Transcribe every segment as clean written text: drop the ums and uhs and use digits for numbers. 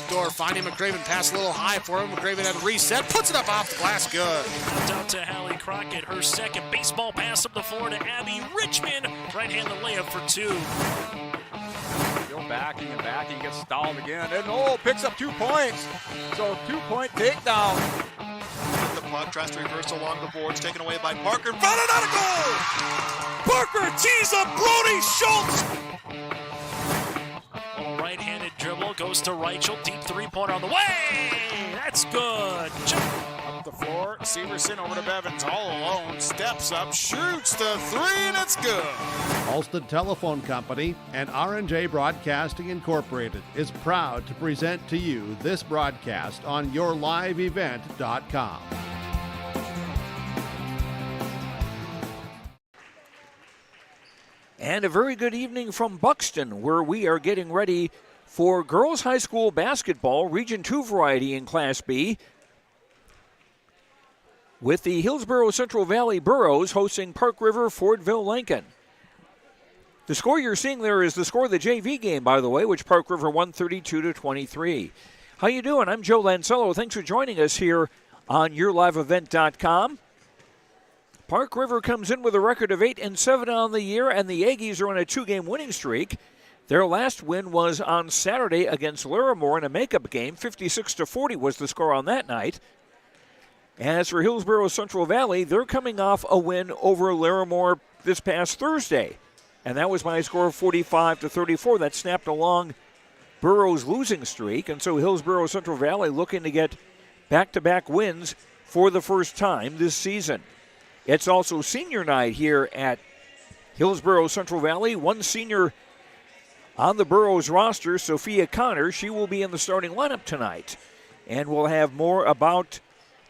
door, finding McCraven, pass a little high for him. McCraven had a reset, puts it up off the glass, good. Out to Hallie Crockett, her second baseball pass up the floor to Abby Richmond. Right-handed layup for 2. Still backing and backing, gets stalled again, and picks up 2 points. So 2-point takedown. The puck tries to reverse along the boards, taken away by Parker. Found it out of goal! Parker tees up Brody Schultz! Right-handed dribble, goes to Reichel, deep three-pointer on the way! That's good. Up the floor, Severson over to Bevins, all alone, steps up, shoots the 3, and it's good. Alston Telephone Company and R&J Broadcasting Incorporated is proud to present to you this broadcast on yourliveevent.com. And a very good evening from Buxton, where we are getting ready for girls high school basketball, Region 2 variety in Class B, with the Hillsboro Central Valley Burros hosting Park River Fordville-Lankin. The score you're seeing there is the score of the JV game, by the way, which Park River won 32-23. How you doing? I'm Joe Lancello. Thanks for joining us here on yourliveevent.com. Park River comes in with a record of 8-7 on the year, and the Aggies are on a 2-game winning streak. Their last win was on Saturday against Larimore in a makeup game. 56-40 was the score on that night. As for Hillsboro Central Valley, they're coming off a win over Larimore this past Thursday, and that was by a score of 45-34. That snapped along Burrow's losing streak, and so Hillsboro Central Valley looking to get back-to-back wins for the first time this season. It's also senior night here at Hillsboro Central Valley. One senior on the Burros roster, Sophia Connor. She will be in the starting lineup tonight. And we'll have more about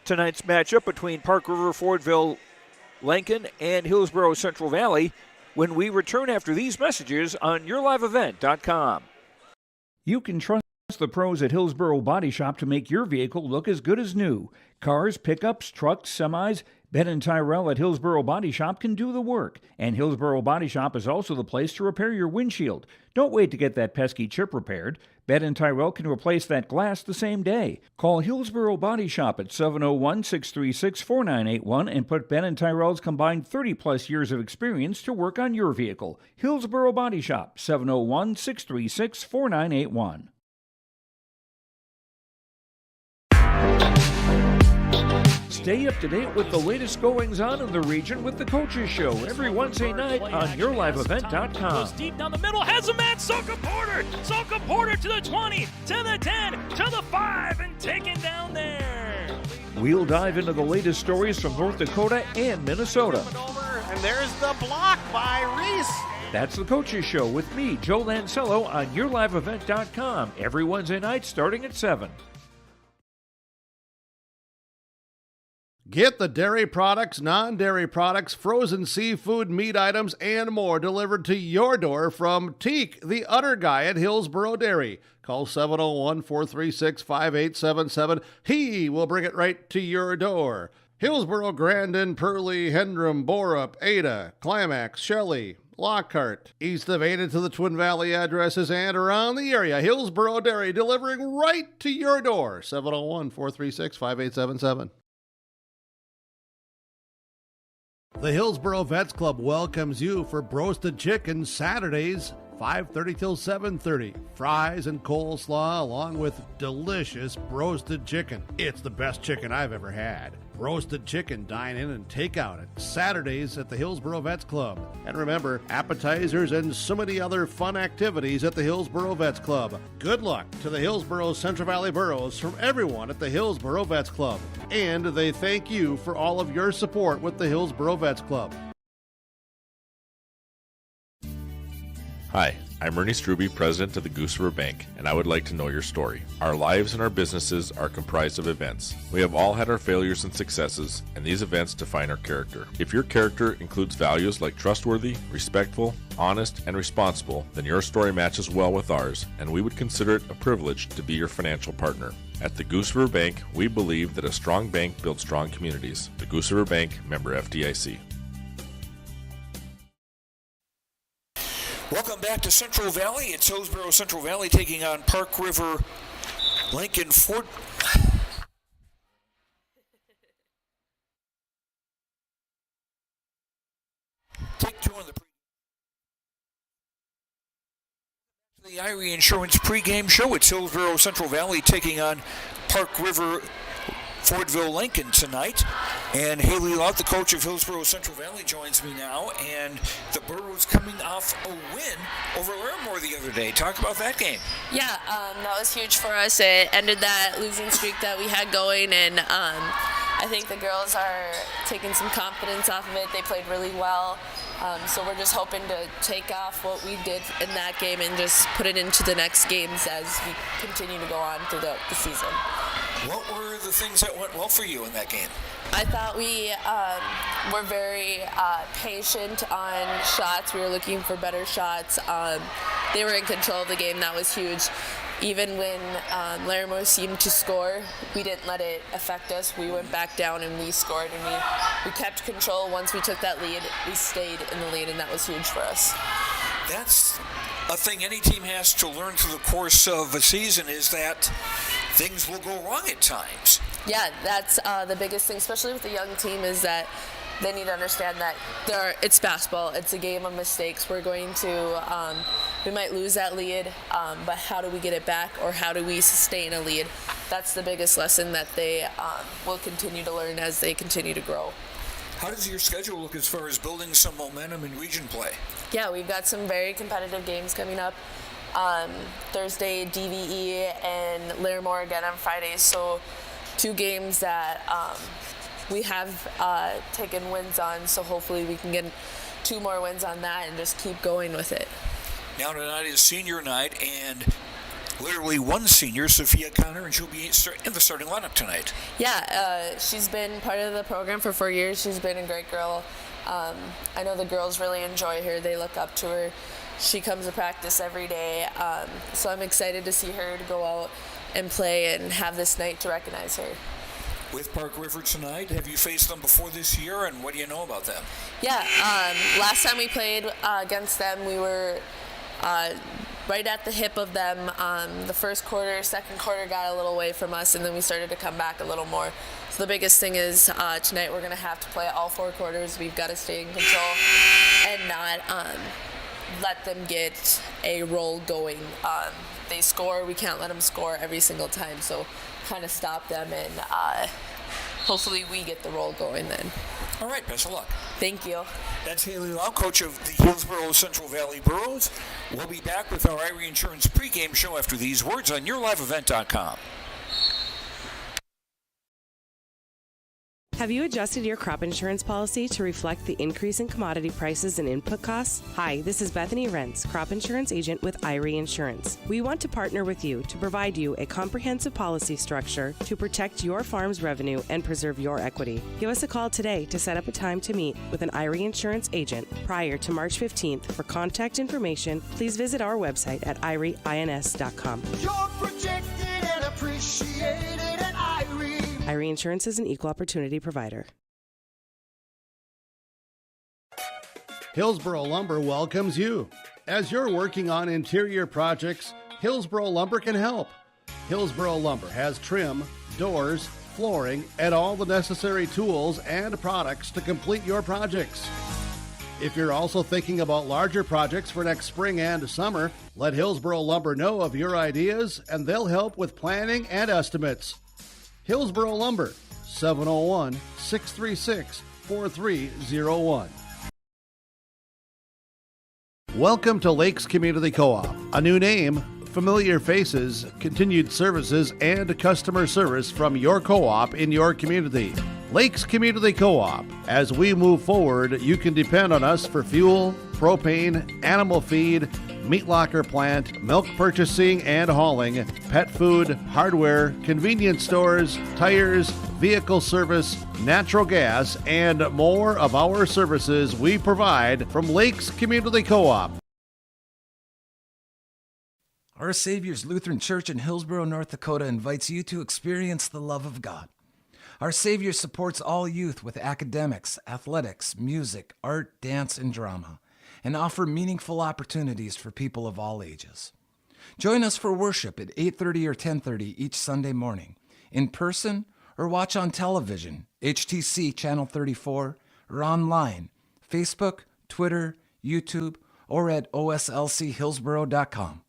tonight's matchup between Park River, Fordville-Lankin, and Hillsboro Central Valley when we return after these messages on yourliveevent.com. You can trust the pros at Hillsboro Body Shop to make your vehicle look as good as new. Cars, pickups, trucks, semis, Ben and Tyrell at Hillsboro Body Shop can do the work. And Hillsboro Body Shop is also the place to repair your windshield. Don't wait to get that pesky chip repaired. Ben and Tyrell can replace that glass the same day. Call Hillsboro Body Shop at 701-636-4981 and put Ben and Tyrell's combined 30-plus years of experience to work on your vehicle. Hillsboro Body Shop, 701-636-4981. Stay up to date with the latest goings-on in the region with the Coaches Show every Wednesday night on yourliveevent.com. Goes deep down the middle, has a man, Soka Porter! Soka Porter to the 20, to the 10, to the 5, and taken down there. We'll dive into the latest stories from North Dakota and Minnesota. And there's the block by Reese. That's the Coaches Show with me, Joe Lancello, on yourliveevent.com every Wednesday night starting at 7. Get the dairy products, non-dairy products, frozen seafood, meat items, and more delivered to your door from Teak, the Udder Guy at Hillsboro Dairy. Call 701-436-5877. He will bring it right to your door. Hillsboro, Grandin, Pearlie, Hendrum, Borup, Ada, Climax, Shelley, Lockhart, east of Ada to the Twin Valley addresses and around the area. Hillsboro Dairy delivering right to your door. 701-436-5877. The Hillsboro Vets Club welcomes you for Broasted Chicken Saturdays, 5:30 till 7:30. Fries and coleslaw along with delicious roasted chicken. It's the best chicken I've ever had. Roasted chicken, dine in and take out at Saturdays at the Hillsboro Vets Club. And remember, appetizers and so many other fun activities at the Hillsboro Vets Club. Good luck to the Hillsboro Central Valley Burros from everyone at the Hillsboro Vets Club. And they thank you for all of your support with the Hillsboro Vets Club. Hi, I'm Ernie Struby, president of the Goose River Bank, and I would like to know your story. Our lives and our businesses are comprised of events. We have all had our failures and successes, and these events define our character. If your character includes values like trustworthy, respectful, honest, and responsible, then your story matches well with ours, and we would consider it a privilege to be your financial partner. At the Goose River Bank, we believe that a strong bank builds strong communities. The Goose River Bank, member FDIC. Welcome back to Central Valley. It's Hillsboro Central Valley taking on Park River Lankin Ford. Take two on the Irie Insurance pregame show. It's Hillsboro Central Valley taking on Park River Fordville-Lankin tonight. And Haley Lott, the coach of Hillsboro Central Valley, joins me now. And the Burros coming off a win over Larimore the other day. Talk about that game. Yeah, that was huge for us. It ended that losing streak that we had going, and I think the girls are taking some confidence off of it. They played really well. So we're just hoping to take off what we did in that game and just put it into the next games as we continue to go on throughout the season. What were the things that went well for you in that game? I thought we were very patient on shots. We were looking for better shots. They were in control of the game. That was huge. Even when Larimore seemed to score, we didn't let it affect us. We went back down and we scored, and we kept control. Once we took that lead, we stayed in the lead, and that was huge for us. That's a thing any team has to learn through the course of a season, is that things will go wrong at times. Yeah, that's the biggest thing, especially with the young team, is that they need to understand that it's basketball. It's a game of mistakes. We're going to, we might lose that lead, but how do we get it back, or how do we sustain a lead? That's the biggest lesson that they will continue to learn as they continue to grow. How does your schedule look as far as building some momentum in region play? Yeah, we've got some very competitive games coming up. Thursday, DVE, and Larimore again on Fridays. So 2 games that we have taken wins on, so hopefully we can get 2 more wins on that and just keep going with it. Now tonight is senior night, and literally one senior, Sophia Connor, and she'll be in the starting lineup tonight. Yeah, she's been part of the program for 4 years. She's been a great girl. I know the girls really enjoy her. They look up to her. She comes to practice every day, so I'm excited to see her to go out and play and have this night to recognize her. With Park River tonight, have you faced them before this year, and what do you know about them? Yeah, last time we played against them, we were right at the hip of them. The first quarter, second quarter got a little away from us, and then we started to come back a little more. So the biggest thing is tonight we're going to have to play all 4 quarters. We've got to stay in control and not let them get a roll going. They score, we can't let them score every single time, so kind of stop them, and hopefully we get the roll going then. All right, best of luck. Thank you. That's Haley Lau, coach of the Hillsboro Central Valley Burros. We'll be back with our Irie Insurance pregame show after these words on YourLiveEvent.com. Have you adjusted your crop insurance policy to reflect the increase in commodity prices and input costs? Hi, this is Bethany Rentz, crop insurance agent with Irie Insurance. We want to partner with you to provide you a comprehensive policy structure to protect your farm's revenue and preserve your equity. Give us a call today to set up a time to meet with an Irie Insurance agent prior to March 15th. For contact information, please visit our website at irieins.com. You're protected and appreciated at Irie. Irie Insurance is an equal opportunity provider. Hillsboro Lumber welcomes you. As you're working on interior projects, Hillsboro Lumber can help. Hillsboro Lumber has trim, doors, flooring, and all the necessary tools and products to complete your projects. If you're also thinking about larger projects for next spring and summer, let Hillsboro Lumber know of your ideas, and they'll help with planning and estimates. Hillsboro Lumber, 701-636-4301. Welcome to Lakes Community Co-op. A new name, familiar faces, continued services, and customer service from your co-op in your community. Lakes Community Co-op. As we move forward, you can depend on us for fuel, propane, animal feed, meat locker plant, milk purchasing and hauling, pet food, hardware, convenience stores, tires, vehicle service, natural gas, and more of our services we provide from Lakes Community Co-op. Our Savior's Lutheran Church in Hillsboro, North Dakota invites you to experience the love of God. Our Savior supports all youth with academics, athletics, music, art, dance, and drama, and offer meaningful opportunities for people of all ages. Join us for worship at 8:30 or 10:30 each Sunday morning, in person or watch on television, HTC Channel 34, or online, Facebook, Twitter, YouTube, or at oslchillsboro.com.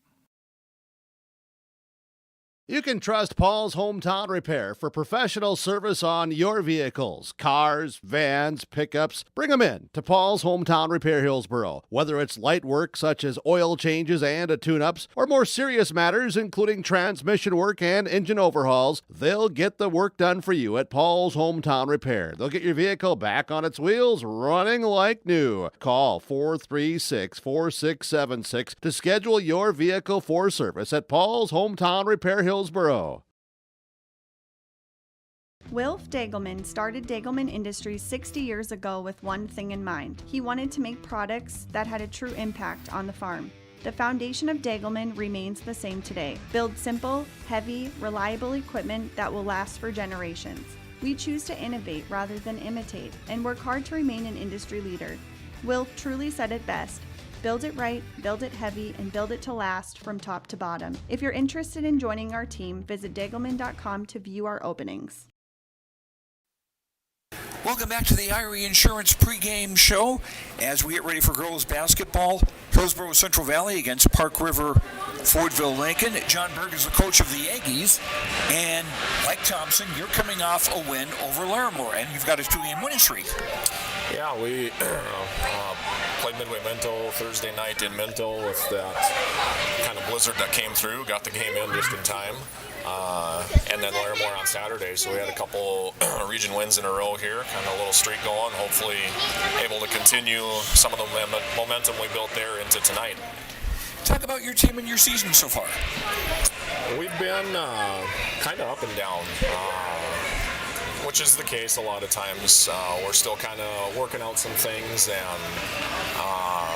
You can trust Paul's Hometown Repair for professional service on your vehicles, cars, vans, pickups. Bring them in to Paul's Hometown Repair Hillsboro. Whether it's light work such as oil changes and tune-ups, or more serious matters including transmission work and engine overhauls, they'll get the work done for you at Paul's Hometown Repair. They'll get your vehicle back on its wheels, running like new. Call 436-4676 to schedule your vehicle for service at Paul's Hometown Repair Hillsboro. Wilf Dagelman started Dagelman Industries 60 years ago with one thing in mind. He wanted to make products that had a true impact on the farm. The foundation of Dagelman remains the same today. Build simple, heavy, reliable equipment that will last for generations. We choose to innovate rather than imitate and work hard to remain an industry leader. Wilf truly said it best. Build it right, build it heavy, and build it to last from top to bottom. If you're interested in joining our team, visit Dagelman.com to view our openings. Welcome back to the Irie Insurance pregame show as we get ready for girls basketball. Hillsboro Central Valley against Park River Fordville-Lankin. John Berg is the coach of the Aggies. And Mike Thompson, you're coming off a win over Larimore, and you've got a 2-game winning streak. Yeah, we played Midway Minto Thursday night in Minto with that kind of blizzard that came through. Got the game in just in time. And then Larimore on Saturday, so we had a couple region wins in a row here, kind of a little streak going, hopefully able to continue some of the momentum we built there into tonight. Talk about your team and your season so far. We've been kind of up and down, which is the case a lot of times. We're still kind of working out some things and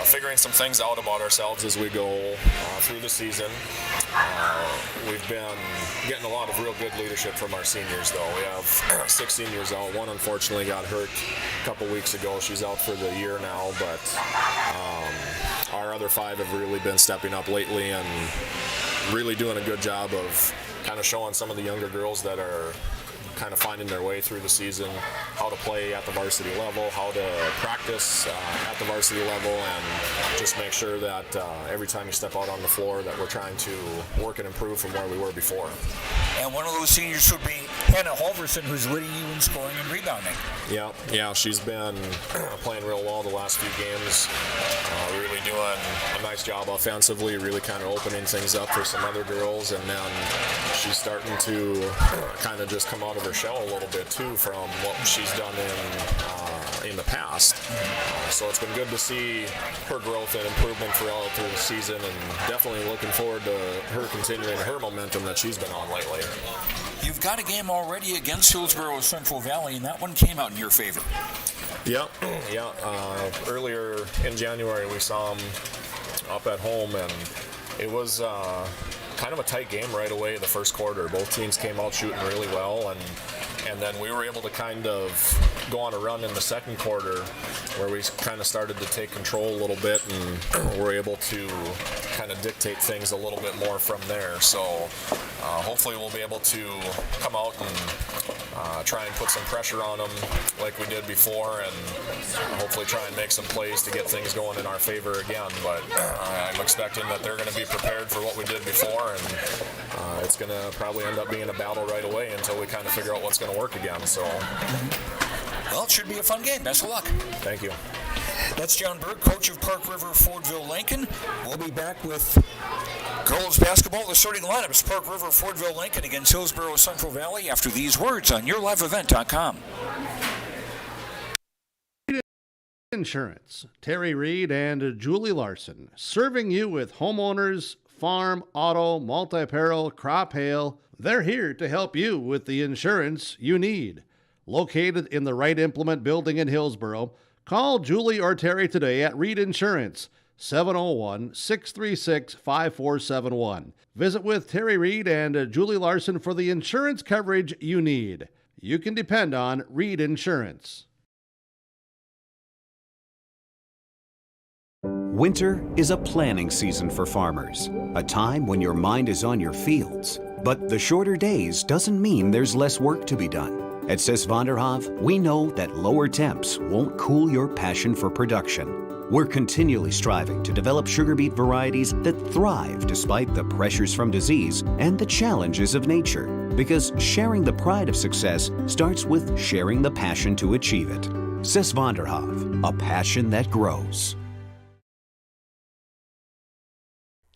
figuring some things out about ourselves as we go through the season. We've been getting a lot of real good leadership from our seniors, though. We have 6 seniors out. One unfortunately got hurt a couple weeks ago. She's out for the year now, but our other 5 have really been stepping up lately and really doing a good job of kind of showing some of the younger girls that are kind of finding their way through the season, how to play at the varsity level, how to practice at the varsity level, and just make sure that every time you step out on the floor that we're trying to work and improve from where we were before. And one of those seniors would be Hannah Halverson, who's leading you in scoring and rebounding. Yeah, she's been playing real well the last few games, really doing a nice job offensively, really kind of opening things up for some other girls, and then she's starting to kind of just come out of her shell a little bit too from what she's done in the past. So it's been good to see her growth and improvement throughout through the season, and definitely looking forward to her continuing her momentum that she's been on lately. You've got a game already against Hillsboro Central Valley, and that one came out in your favor. Yeah. Earlier in January we saw them up at home, and it was kind of a tight game right away the first quarter. Both teams came out shooting really well, and then we were able to kind of go on a run in the second quarter where we kind of started to take control a little bit, and were able to kind of dictate things a little bit more from there. So hopefully we'll be able to come out and try and put some pressure on them like we did before, and hopefully try and make some plays to get things going in our favor again. But I'm expecting that they're going to be prepared for what we did before, and it's going to probably end up being a battle right away until we kind of figure out what's going to work again. So, well, it should be a fun game. Best of luck. Thank you. That's John Berg, coach of Park River Fordville-Lankin. We'll be back with girls basketball. The starting lineup is Park River Fordville-Lankin against Hillsboro Central Valley after these words on YourLiveEvent.com. Insurance. Terry Reed and Julie Larson, serving you with homeowners, farm, auto, multi-peril, crop hail. They're here to help you with the insurance you need. Located in the Wright Implement Building in Hillsboro, call Julie or Terry today at Reed Insurance, 701-636-5471. Visit with Terry Reed and Julie Larson for the insurance coverage you need. You can depend on Reed Insurance. Winter is a planning season for farmers, a time when your mind is on your fields. But the shorter days doesn't mean there's less work to be done. At Sis van der Haaf, we know that lower temps won't cool your passion for production. We're continually striving to develop sugar beet varieties that thrive despite the pressures from disease and the challenges of nature. Because sharing the pride of success starts with sharing the passion to achieve it. Sis van der Haaf, a passion that grows.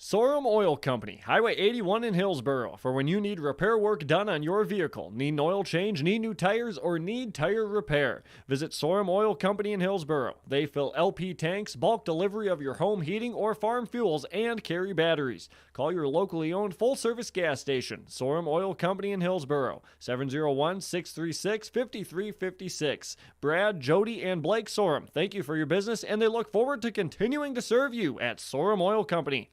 Sorum Oil Company, Highway 81 in Hillsboro, for when you need repair work done on your vehicle, need an oil change, need new tires, or need tire repair. Visit Sorum Oil Company in Hillsboro. They fill LP tanks, bulk delivery of your home heating or farm fuels, and carry batteries. Call your locally owned full-service gas station, Sorum Oil Company in Hillsboro, 701-636-5356. Brad, Jody, and Blake Sorum, thank you for your business, and they look forward to continuing to serve you at Sorum Oil Company.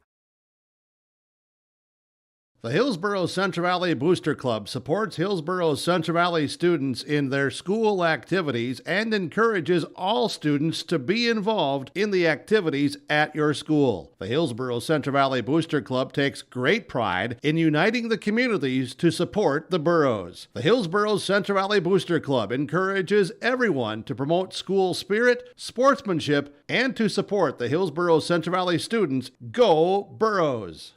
The Hillsboro Central Valley Booster Club supports Hillsboro Central Valley students in their school activities and encourages all students to be involved in the activities at your school. The Hillsboro Central Valley Booster Club takes great pride in uniting the communities to support the boroughs. The Hillsboro Central Valley Booster Club encourages everyone to promote school spirit, sportsmanship, and to support the Hillsboro Central Valley students. Go Boroughs!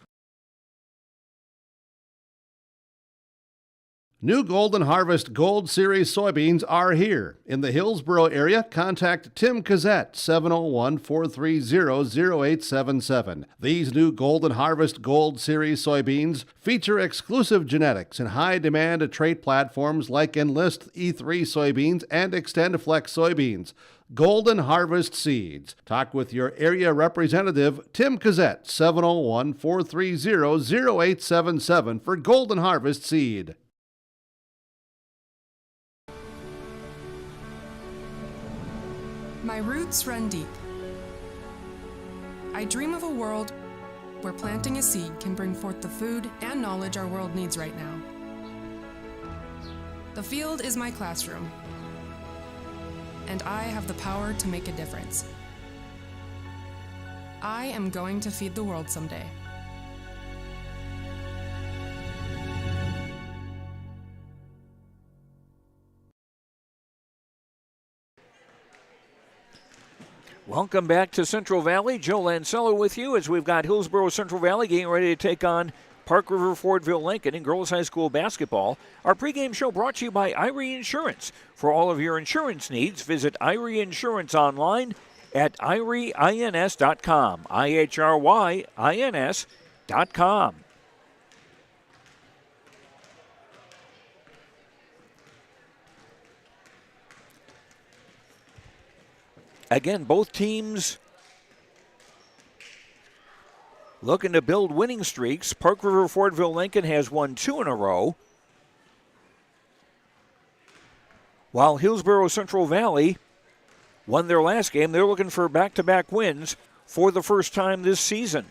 New Golden Harvest Gold Series soybeans are here. In the Hillsboro area, contact Tim Cassette, 701-430-0877. These new Golden Harvest Gold Series soybeans feature exclusive genetics and high-demand trait platforms like Enlist E3 soybeans and XtendFlex soybeans. Golden Harvest Seeds. Talk with your area representative, Tim Cassette, 701-430-0877 for Golden Harvest Seed. My roots run deep. I dream of a world where planting a seed can bring forth the food and knowledge our world needs right now. The field is my classroom, and I have the power to make a difference. I am going to feed the world someday. Welcome back to Central Valley. Joe Lancello with you as we've got Hillsboro Central Valley getting ready to take on Park River Fordville-Lankin in girls high school basketball. Our pregame show brought to you by Irie Insurance. For all of your insurance needs, visit Irie Insurance online at IRIEINS.com. IHRYINS.com. Again, both teams looking to build winning streaks. Park River Fordville-Lankin has won 2 in a row, while Hillsboro Central Valley won their last game. They're looking for back-to-back wins for the first time this season.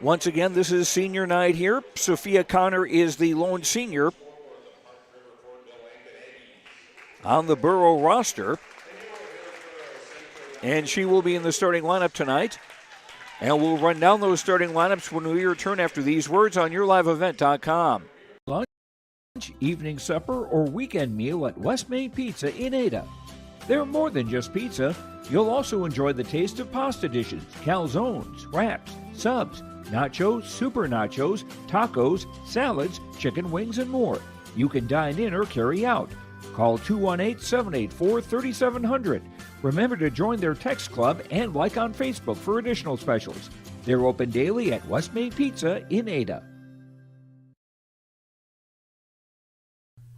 Once again, this is senior night here. Sophia Connor is the lone senior on the Borough roster, and she will be in the starting lineup tonight. And we'll run down those starting lineups when we return after these words on YourLiveEvent.com. Lunch, evening supper, or weekend meal at West Main Pizza in Ada. They're more than just pizza. You'll also enjoy the taste of pasta dishes, calzones, wraps, subs, nachos, super nachos, tacos, salads, chicken wings, and more. You can dine in or carry out. Call 218-784-3700. Remember to join their text club and like on Facebook for additional specials. They're open daily at West Main Pizza in Ada.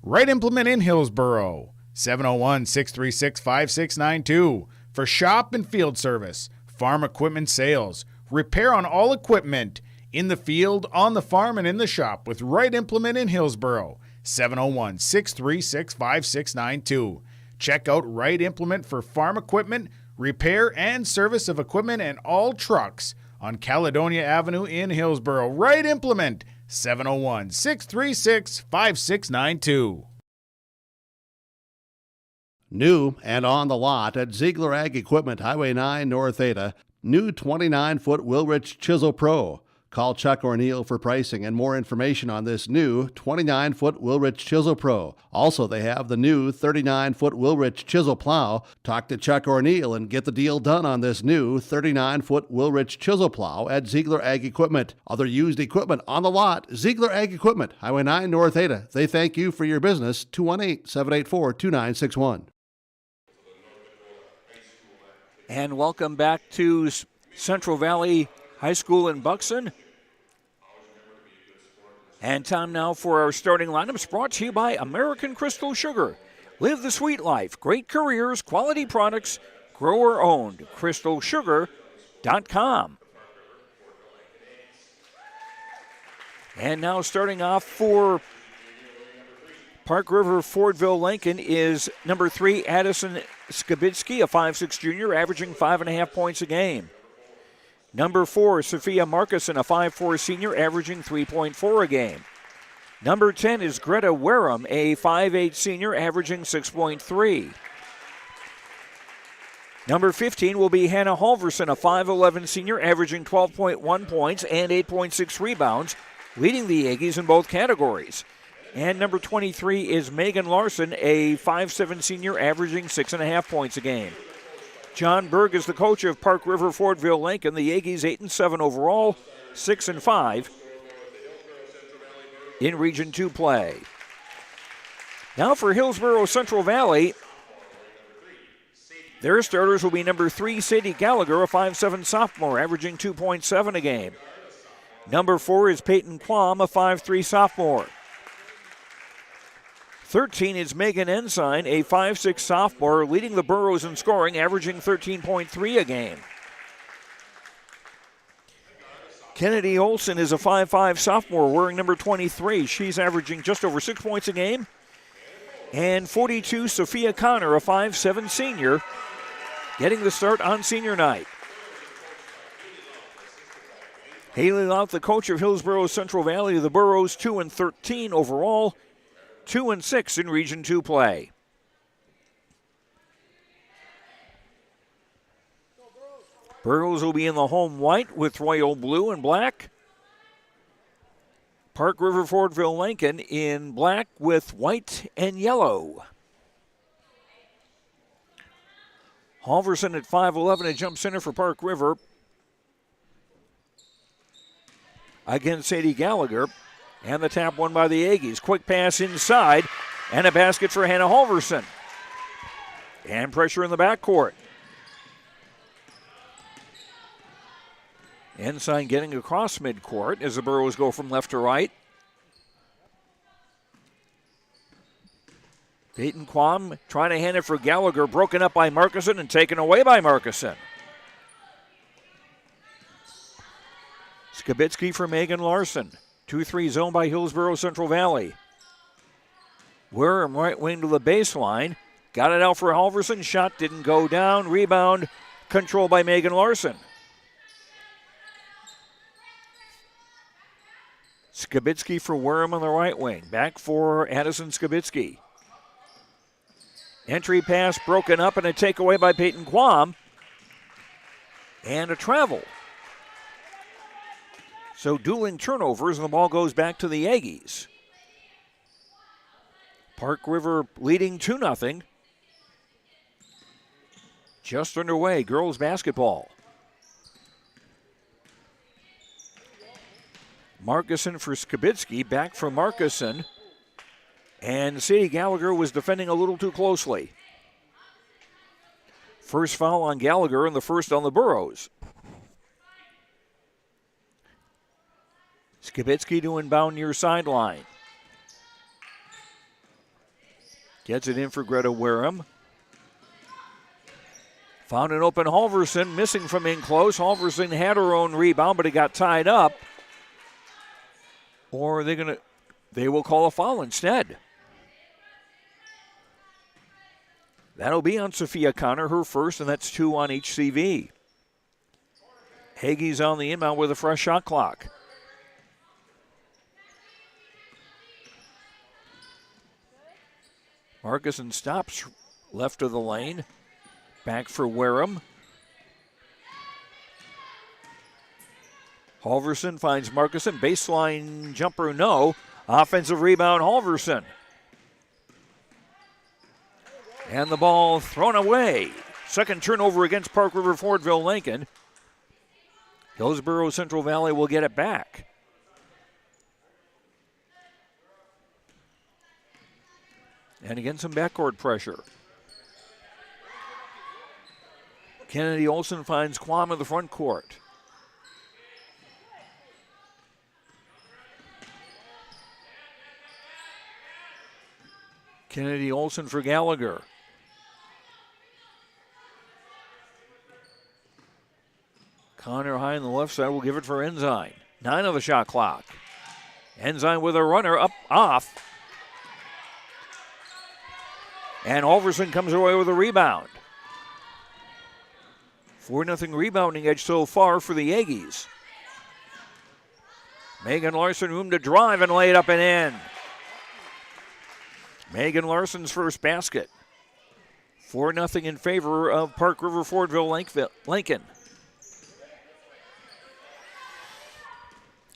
Right Implement in Hillsboro, 701-636-5692 for shop and field service, farm equipment sales, repair on all equipment, in the field, on the farm, and in the shop with Right Implement in Hillsboro, 701-636-5692. Check out Right Implement for farm equipment, repair and service of equipment and all trucks on Caledonia Avenue in Hillsboro. Right Implement, 701-636-5692. New and on the lot at Ziegler Ag Equipment, Highway 9 North Ada, new 29-foot Wilrich Chisel Pro. Call Chuck or Neil for pricing and more information on this new 29-foot Wilrich Chisel Pro. Also, they have the new 39-foot Wilrich Chisel Plow. Talk to Chuck or Neil and get the deal done on this new 39-foot Wilrich Chisel Plow at Ziegler Ag Equipment. Other used equipment on the lot, Ziegler Ag Equipment, Highway 9 North Ada. They thank you for your business. 218-784-2961. And welcome back to Central Valley High School in Buxton. And time now for our starting lineups, brought to you by American Crystal Sugar. Live the sweet life, great careers, quality products, grower owned. CrystalSugar.com. And now starting off for Park River Fordville-Lankin is number 3, Addison Skibitsky, a 5'6" junior, averaging 5.5 points a game. Number 4, Sophia Markuson, a 5'4" senior, averaging 3.4 a game. Number 10 is Greta Wareham, a 5'8" senior, averaging 6.3. Number 15 will be Hannah Halverson, a 5'11" senior, averaging 12.1 points and 8.6 rebounds, leading the Aggies in both categories. And number 23 is Megan Larson, a 5'7" senior, averaging 6.5 points a game. John Berg is the coach of Park River Fordville-Lankin. The Aggies 8-7 overall, 6-5 in Region 2 play. Now for Hillsboro Central Valley, their starters will be number 3, Sadie Gallagher, a 5'7" sophomore, averaging 2.7 a game. Number 4 is Peyton Quam, a 5'3" sophomore. 13 is Megan Ensign, a 5'6" sophomore, leading the Burros in scoring, averaging 13.3 a game. Kennedy Olson is a 5'5" sophomore, wearing number 23. She's averaging just over 6 points a game. And 42, Sophia Connor, a 5'7" senior, getting the start on senior night. Haley Louth, the coach of Hillsboro Central Valley, the Burros 2-13 overall, 2-6 in Region 2 play. Burros will be in the home white with royal blue and black. Park River Fordville-Lankin in black with white and yellow. Halverson at 5'11", a jump center for Park River against Sadie Gallagher. And the tap won by the Aggies. Quick pass inside, and a basket for Hannah Halverson. And pressure in the backcourt. Ensign getting across midcourt as the Burros go from left to right. Peyton Quam trying to hand it for Gallagher, broken up by Markuson and taken away by Markuson. Skibitsky for Megan Larson. 2-3 zone by Hillsboro Central Valley. Wareham right wing to the baseline. Got it out for Halverson. Shot didn't go down. Rebound controlled by Megan Larson. Skibitsky for Wareham on the right wing. Back for Addison Skibitsky. Entry pass broken up and a takeaway by Peyton Quam. And a travel. So dueling turnovers, and the ball goes back to the Aggies. Park River leading 2-0. Just underway, girls basketball. Markuson for Skibitsky, back from Markuson. And Sadie Gallagher was defending a little too closely. First foul on Gallagher and the first on the Burros. Skibitsky to inbound near sideline. Gets it in for Greta Wareham. Found an open Halverson, missing from in close. Halverson had her own rebound, but it got tied up. Or they will call a foul instead. That'll be on Sophia Connor, her first, and that's 2 on HCV. Hagee's on the inbound with a fresh shot clock. Markuson stops left of the lane. Back for Wareham. Halverson finds Markuson. Baseline jumper, no. Offensive rebound, Halverson. And the ball thrown away. Second turnover against Park River Fordville-Lankin. Hillsboro Central Valley will get it back. And again, some backcourt pressure. Kennedy Olson finds Quam in the front court. Kennedy Olson for Gallagher. Connor high on the left side will give it for Ensign. 9 on the shot clock. Ensign with a runner up off. And Halverson comes away with a rebound. 4-0 rebounding edge so far for the Aggies. Megan Larson room to drive and lay it up and in. Megan Larson's first basket. 4-0 in favor of Park River Fordville-Lankin.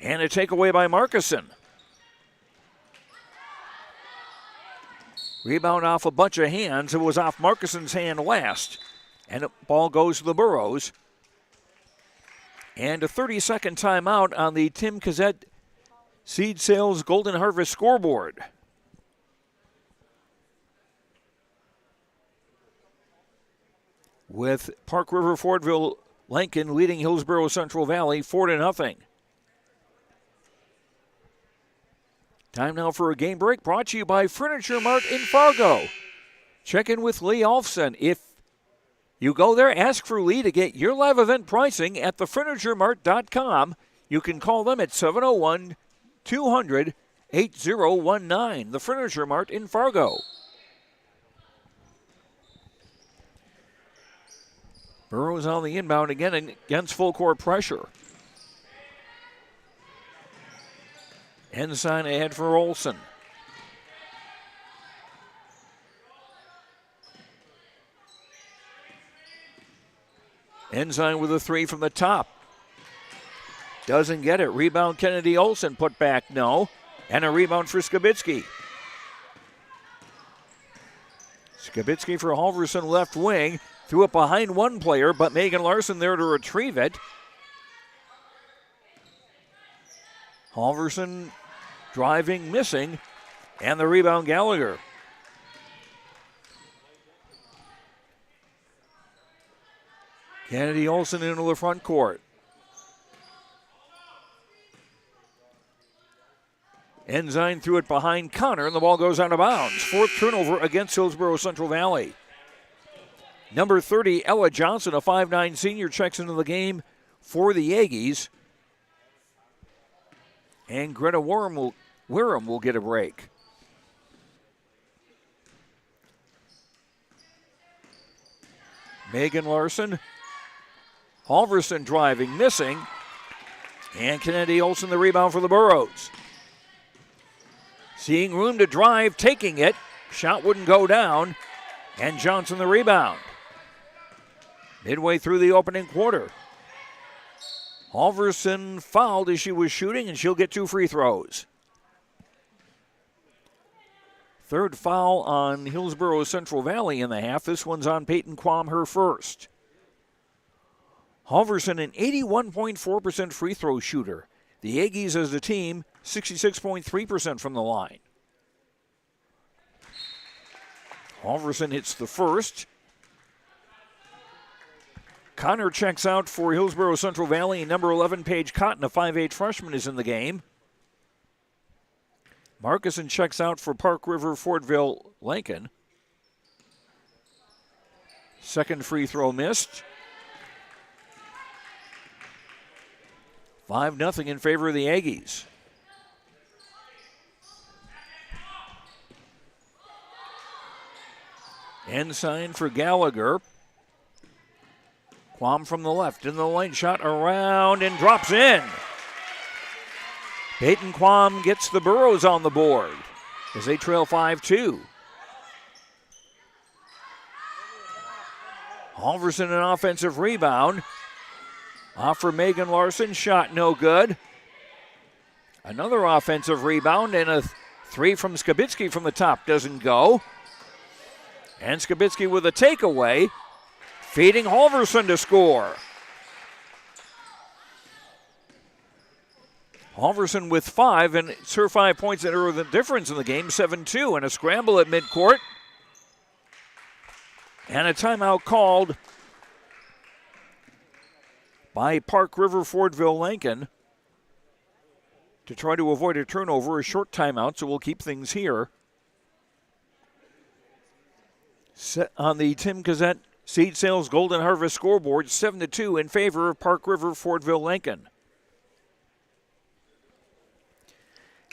And a takeaway by Markuson. Rebound off a bunch of hands. It was off Markuson's hand last. And the ball goes to the Burros. And a 30-second timeout on the Tim Cassette Seed Sales Golden Harvest scoreboard. With Park River Fordville-Lankin leading Hillsboro Central Valley 4-0. Time now for a game break brought to you by Furniture Mart in Fargo. Check in with Lee Olfson. If you go there, ask for Lee to get your live event pricing at thefurnitureMart.com. You can call them at 701-200-8019. The Furniture Mart in Fargo. Burrows on the inbound again against full court pressure. Ensign ahead for Olson. Ensign with a 3 from the top. Doesn't get it. Rebound Kennedy Olson. Put back, no. And a rebound for Skibitsky. Skibitsky for Halverson left wing. Threw it behind one player, but Megan Larson there to retrieve it. Halverson driving, missing, and the rebound Gallagher. Kennedy Olson into the front court. Ensign threw it behind Connor, and the ball goes out of bounds. Fourth turnover against Hillsboro Central Valley. Number 30, Ella Johnson, a 5'9 senior, checks into the game for the Aggies. And Greta Wareham will get a break. Megan Larson. Halverson driving, missing. And Kennedy Olson the rebound for the Burros. Seeing room to drive, taking it. Shot wouldn't go down. And Johnson the rebound. Midway through the opening quarter. Halverson fouled as she was shooting, and she'll get 2 free throws. Third foul on Hillsboro Central Valley in the half. This one's on Peyton Quam, her first. Halverson, an 81.4% free throw shooter. The Aggies as a team, 66.3% from the line. Halverson hits the first. Connor checks out for Hillsboro Central Valley, and number 11, Paige Cotton, a 5'8 freshman, is in the game. Markuson checks out for Park River Fordville-Lankin. Second free throw missed. 5-0 in favor of the Aggies. Ensign for Gallagher. Quam from the left in the lane, shot around and drops in. Peyton Quam gets the Burros on the board as they trail 5-2. Halverson an offensive rebound. Off for Megan Larson, shot no good. Another offensive rebound and a three from Skibitsky from the top doesn't go. And Skibitsky with a takeaway, feeding Halverson to score. Halverson with 5, and it's her 5 points that are the difference in the game, 7-2, and a scramble at midcourt. And a timeout called by Park River Fordville-Lankin to try to avoid a turnover, a short timeout, so we'll keep things here. Set on the Tim Gazette Seed Sales Golden Harvest scoreboard, 7-2 in favor of Park River Fordville-Lankin.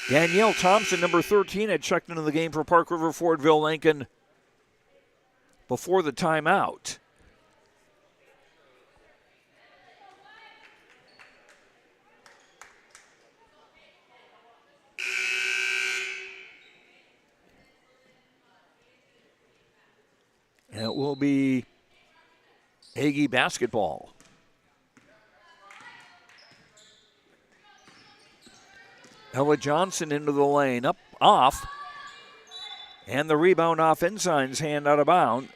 Danielle Thompson, number 13, had checked into the game for Park River Fordville-Lankin before the timeout. And it will be Aggie basketball. Ella Johnson into the lane, up, off. And the rebound off Ensign's hand out of bounds.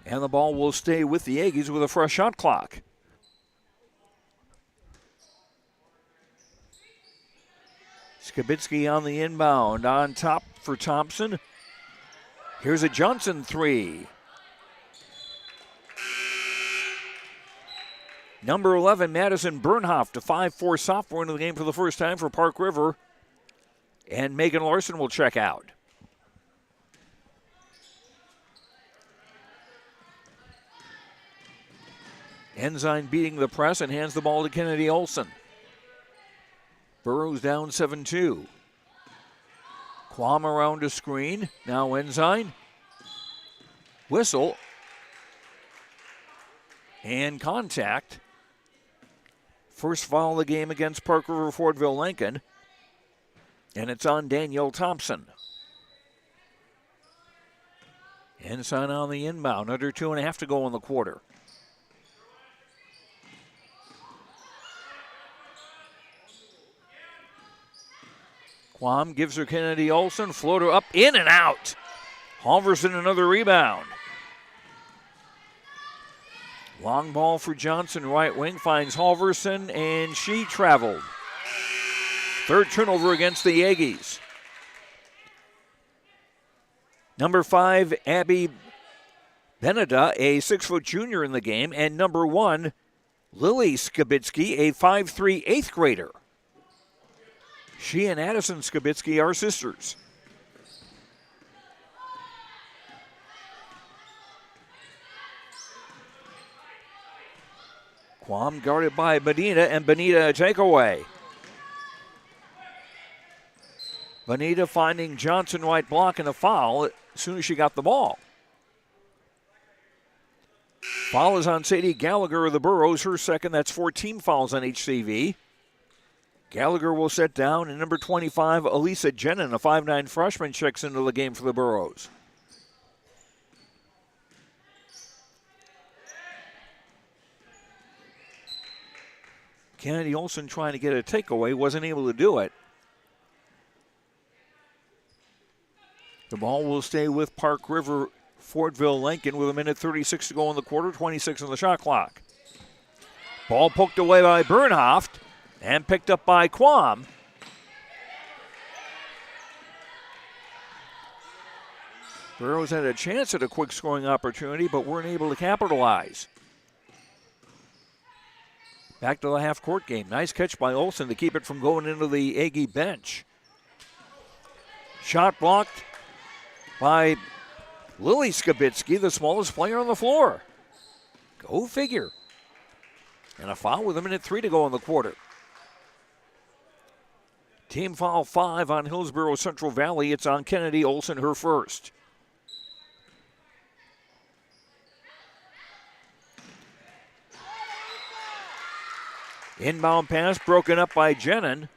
And the ball will stay with the Aggies with a fresh shot clock. Skibitsky on the inbound, on top for Thompson. Here's a Johnson three. Number 11, Madison Bernhoff, the 5'4" sophomore into the game for the first time for Park River. And Megan Larson will check out. Ensign beating the press and hands the ball to Kennedy Olson. Burrows down 7-2. Quam around a screen. Now Ensign. Whistle. And contact. First foul of the game against Park River Fordville-Lankin. And it's on Danielle Thompson. Ensign on the inbound. Under 2.5 to go in the quarter. Quam gives her Kennedy Olson. Floater up, in and out. Halverson another rebound. Long ball for Johnson, right wing, finds Halverson, and she traveled. Third turnover against the Aggies. Number 5, Abby Beneda, a 6-foot junior in the game, and number 1, Lily Skibitsky, a 5'3" 8th grader. She and Addison Skibitsky are sisters. Quam guarded by Bonita, and Bonita a takeaway. Bonita finding Johnson right block and a foul as soon as she got the ball. Foul is on Sadie Gallagher of the Burros, her second. That's 14 fouls on HCV. Gallagher will sit down, and number 25, Elisa Jenin, a 5'9" freshman, checks into the game for the Burros. Kennedy Olson trying to get a takeaway, wasn't able to do it. The ball will stay with Park River Fordville-Lankin with 1:36 to go in the quarter, 26 on the shot clock. Ball poked away by Bernhoff and picked up by Quam. Burrows had a chance at a quick scoring opportunity, but weren't able to capitalize. Back to the half-court game. Nice catch by Olson to keep it from going into the Aggie bench. Shot blocked by Lily Skibitsky, the smallest player on the floor. Go figure. And a foul with 1:03 to go in the quarter. Team foul 5 on Hillsboro Central Valley. It's on Kennedy Olson, her first. Inbound pass broken up by Jenin.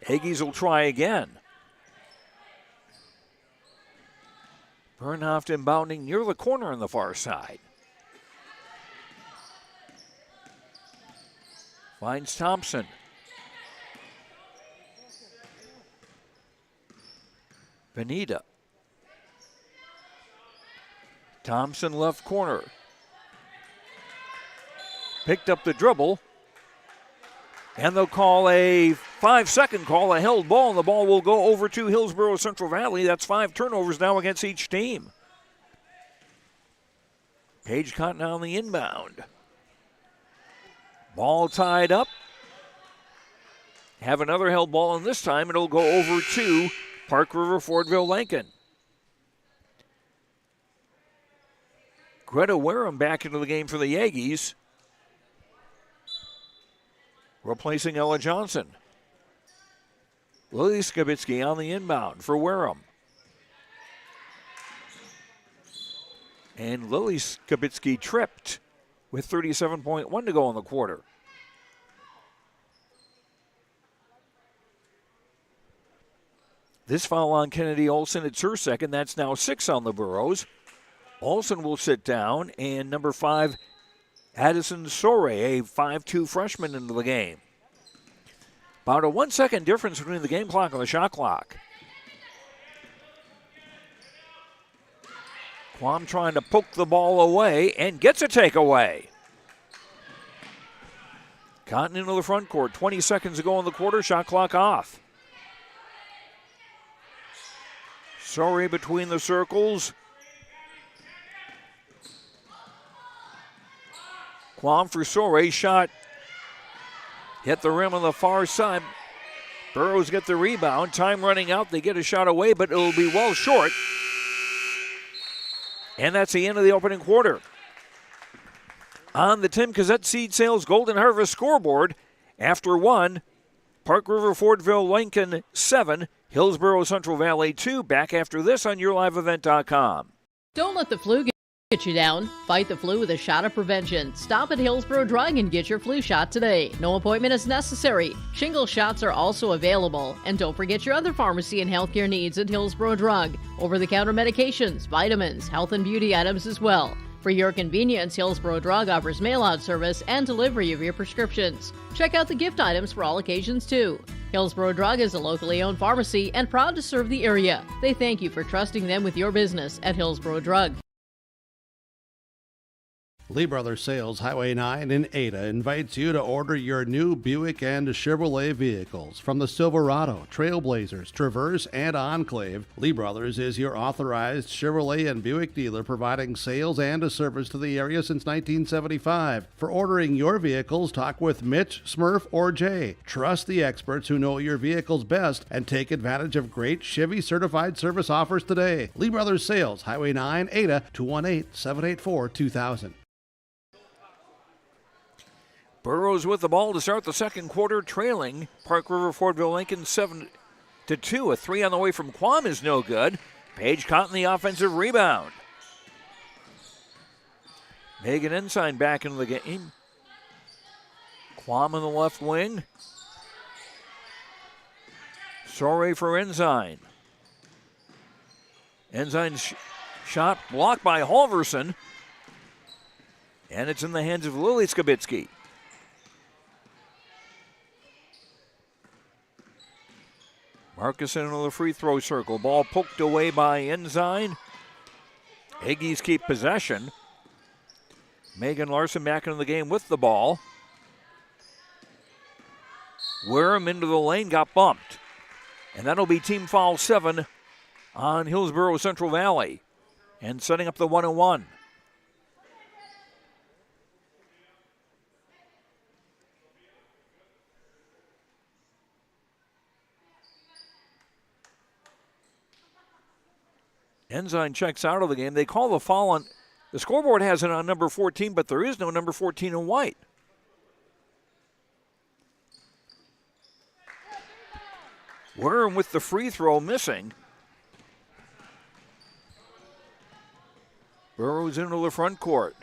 Aggies will try again. Bernhoft inbounding near the corner on the far side. Finds Thompson. Benita. Thompson left corner. Picked up the dribble. And they'll call a 5-second call, a held ball, and the ball will go over to Hillsboro Central Valley. That's 5 turnovers now against each team. Paige Cotton on the inbound. Ball tied up. Have another held ball, and this time it'll go over to Park River Fordville-Lankin. Greta Wareham back into the game for the Aggies, replacing Ella Johnson. Lily Skibitsky on the inbound for Wareham. And Lily Skibitsky tripped with 37.1 to go in the quarter. This foul on Kennedy Olson, it's her second. That's now 6 on the Burros. Olson will sit down, and number 5, Addison Sore, a 5'2 freshman, into the game. About a 1-second difference between the game clock and the shot clock. Quam trying to poke the ball away and gets a takeaway. Cotton into the front court. 20 seconds to go in the quarter. Shot clock off. Sore between the circles. Quam for Sore. Shot hit the rim on the far side. Burrows get the rebound. Time running out. They get a shot away, but it'll be well short. And that's the end of the opening quarter. On the Tim Cassette Seed Sales Golden Harvest scoreboard, after 1, Park River Fordville-Lankin 7, Hillsboro Central Valley 2. Back after this on YourLiveEvent.com. Don't let the flu get you down. Fight the flu with a shot of prevention. Stop at Hillsboro Drug and get your flu shot today. No appointment is necessary. Shingle shots are also available. And don't forget your other pharmacy and healthcare needs at Hillsboro Drug. Over-the-counter medications, vitamins, health and beauty items as well. For your convenience, Hillsboro Drug offers mail-out service and delivery of your prescriptions. Check out the gift items for all occasions, too. Hillsboro Drug is a locally owned pharmacy and proud to serve the area. They thank you for trusting them with your business at Hillsboro Drug. Lee Brothers Sales, Highway 9 in Ada, invites you to order your new Buick and Chevrolet vehicles. From the Silverado, Trailblazers, Traverse, and Enclave, Lee Brothers is your authorized Chevrolet and Buick dealer, providing sales and a service to the area since 1975. For ordering your vehicles, talk with Mitch, Smurf, or Jay. Trust the experts who know your vehicles best and take advantage of great Chevy certified service offers today. Lee Brothers Sales, Highway 9, Ada, 218-784-2000. Burrows with the ball to start the second quarter, trailing Park River Fordville-Lankin 7-2. A 3 on the way from Quam is no good. Paige Cotton the offensive rebound. Megan Ensign back into the game. Quam in the left wing. Sore for Ensign. Ensign's shot blocked by Halverson. And it's in the hands of Lily Skibitsky. Marcuson into the free throw circle. Ball poked away by Ensign. Aggies keep possession. Megan Larson back into the game with the ball. Wareham into the lane, got bumped. And that'll be team foul 7 on Hillsboro Central Valley. And setting up the 1-1. Ensign checks out of the game. They call the foul on, the scoreboard has it on number 14, but there is no number 14 in white. Wareham with the free throw missing. Burrows into the front court.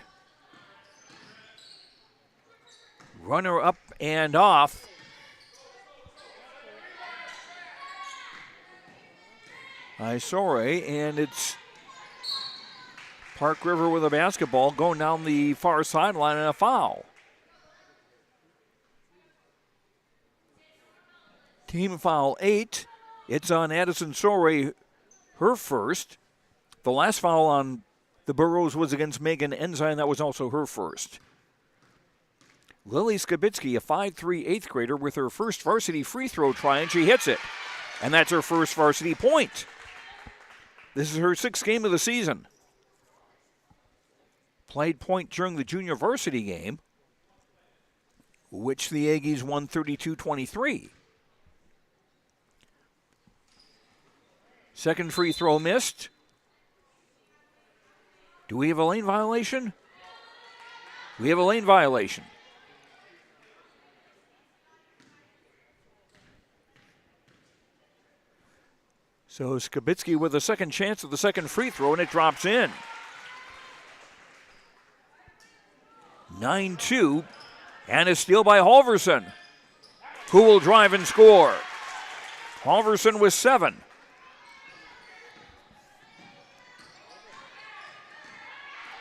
Runner up and off. Isore, and it's Park River with a basketball going down the far sideline and a foul. Team foul 8. It's on Addison Sore, her first. The last foul on the Burros was against Megan Ensign. That was also her first. Lily Skibitsky, a 5'3" 8th grader, with her first varsity free throw try, and she hits it. And that's her first varsity point. This is her 6th game of the season. Played point during the junior varsity game, which the Aggies won 32-23. Second free throw missed. Do we have a lane violation? We have a lane violation. So Skibitsky with a second chance at the second free throw, and it drops in. 9-2, and a steal by Halverson, who will drive and score. Halverson with 7.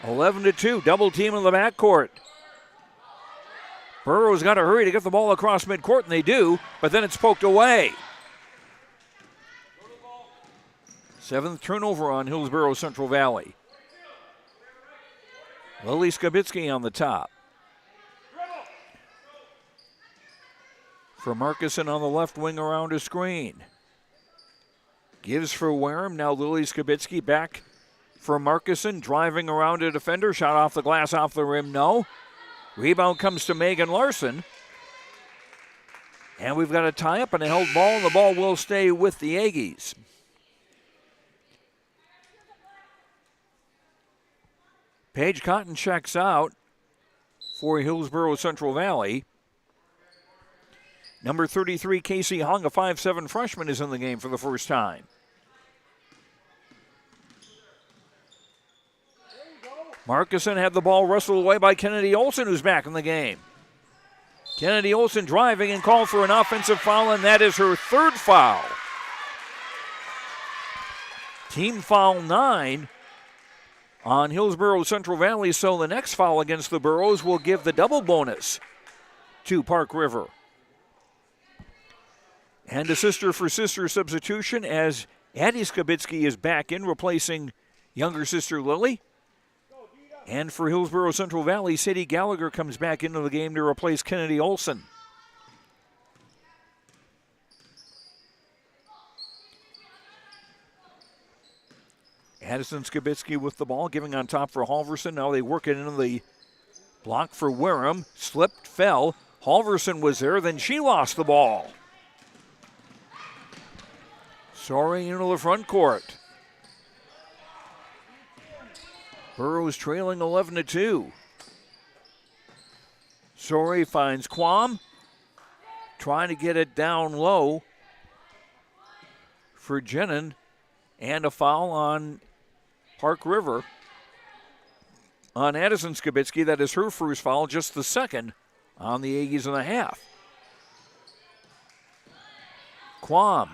(11-2), double team in the backcourt. Burrows got to hurry to get the ball across midcourt, and they do, but then it's poked away. 7th turnover on Hillsboro Central Valley. Lily Skibitsky on the top. For Markuson on the left wing around a screen. Gives for Wareham. Now Lily Skibitsky back for Markuson. Driving around a defender. Shot off the glass, off the rim. No. Rebound comes to Megan Larson. And we've got a tie-up and a held ball, and the ball will stay with the Aggies. Paige Cotton checks out for Hillsboro Central Valley. Number 33, Casey Hung, a 5'7" freshman, is in the game for the first time. Markuson had the ball wrestled away by Kennedy Olson, who's back in the game. Kennedy Olson driving and called for an offensive foul, and that is her 3rd foul. Team foul 9 on Hillsboro Central Valley, so the next foul against the Burros will give the double bonus to Park River. And a sister-for-sister substitution as Addie Skibitsky is back in, replacing younger sister Lily. And for Hillsboro Central Valley, Sadie Gallagher comes back into the game to replace Kennedy Olson. Addison Skibitsky with the ball, giving on top for Halverson. Now they work it into the block for Wareham. Slipped, fell. Halverson was there, then she lost the ball. Soaring into the front court. Burrows trailing 11-2. Sorey finds Quam. Trying to get it down low for Jenin. And a foul on Park River on Addison Skibitsky. That is her first foul, just the second on the Aggies in the half. Quam.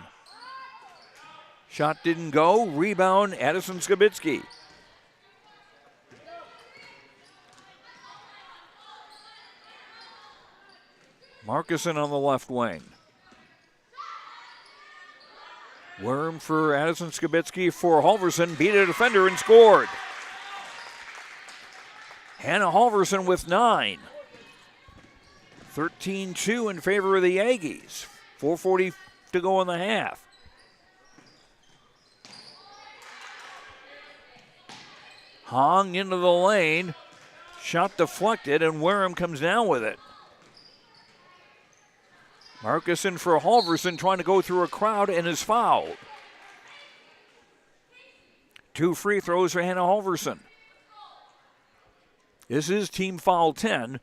Shot didn't go. Rebound, Addison Skibitsky. Markuson on the left wing. Worm for Addison Skibitsky for Halverson. Beat a defender and scored. Hannah Halverson with 9. 13-2 in favor of the Aggies. 4:40 to go in the half. Hong into the lane. Shot deflected, and Wareham comes down with it. Markuson for Halverson, trying to go through a crowd, and is fouled. 2 free throws for Hannah Halverson. This is team foul 10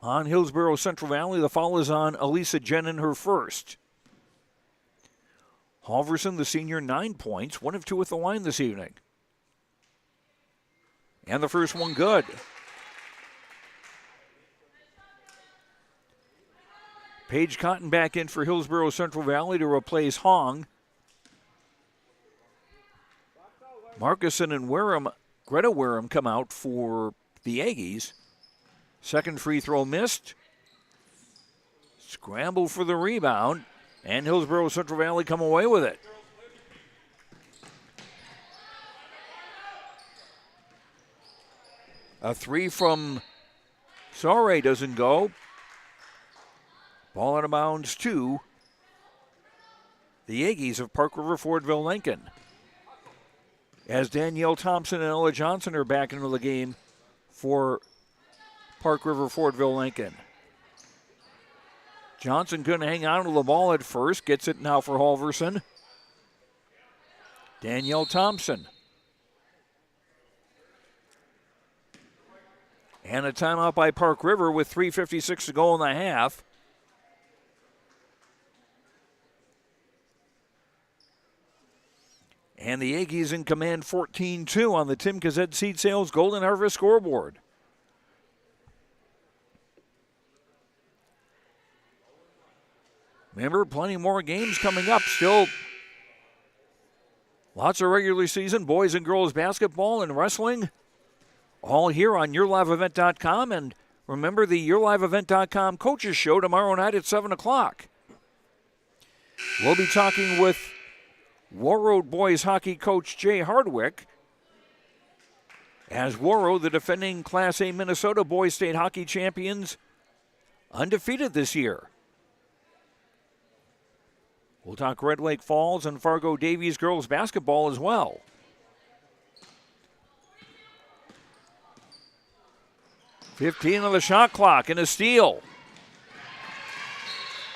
on Hillsboro Central Valley. The foul is on Elisa Jenin, her first. Halverson, the senior, 9 points, 1 of 2 at the line this evening. And the first one good. Paige Cotton back in for Hillsboro Central Valley to replace Hong. Markuson and Greta Wareham come out for the Aggies. Second free throw missed. Scramble for the rebound, and Hillsboro Central Valley come away with it. A three from Sare doesn't go. Ball out of bounds to the Aggies of Park River Fordville-Lankin. As Danielle Thompson and Ella Johnson are back into the game for Park River Fordville-Lankin. Johnson couldn't hang on to the ball at first. Gets it now for Halverson. Danielle Thompson. And a timeout by Park River with 3:56 to go in the half. And the Aggies in command 14-2 on the Tim Gazette Seed Sales Golden Harvest scoreboard. Remember, plenty more games coming up. Still lots of regular season boys and girls basketball and wrestling. All here on YourLiveEvent.com. And remember the YourLiveEvent.com Coaches Show tomorrow night at 7 o'clock. We'll be talking with Warroad boys hockey coach Jay Hardwick, as Warroad, the defending Class A Minnesota boys state hockey champions, undefeated this year. We'll talk Red Lake Falls and Fargo Davies girls basketball as well. .15 on the shot clock and a steal.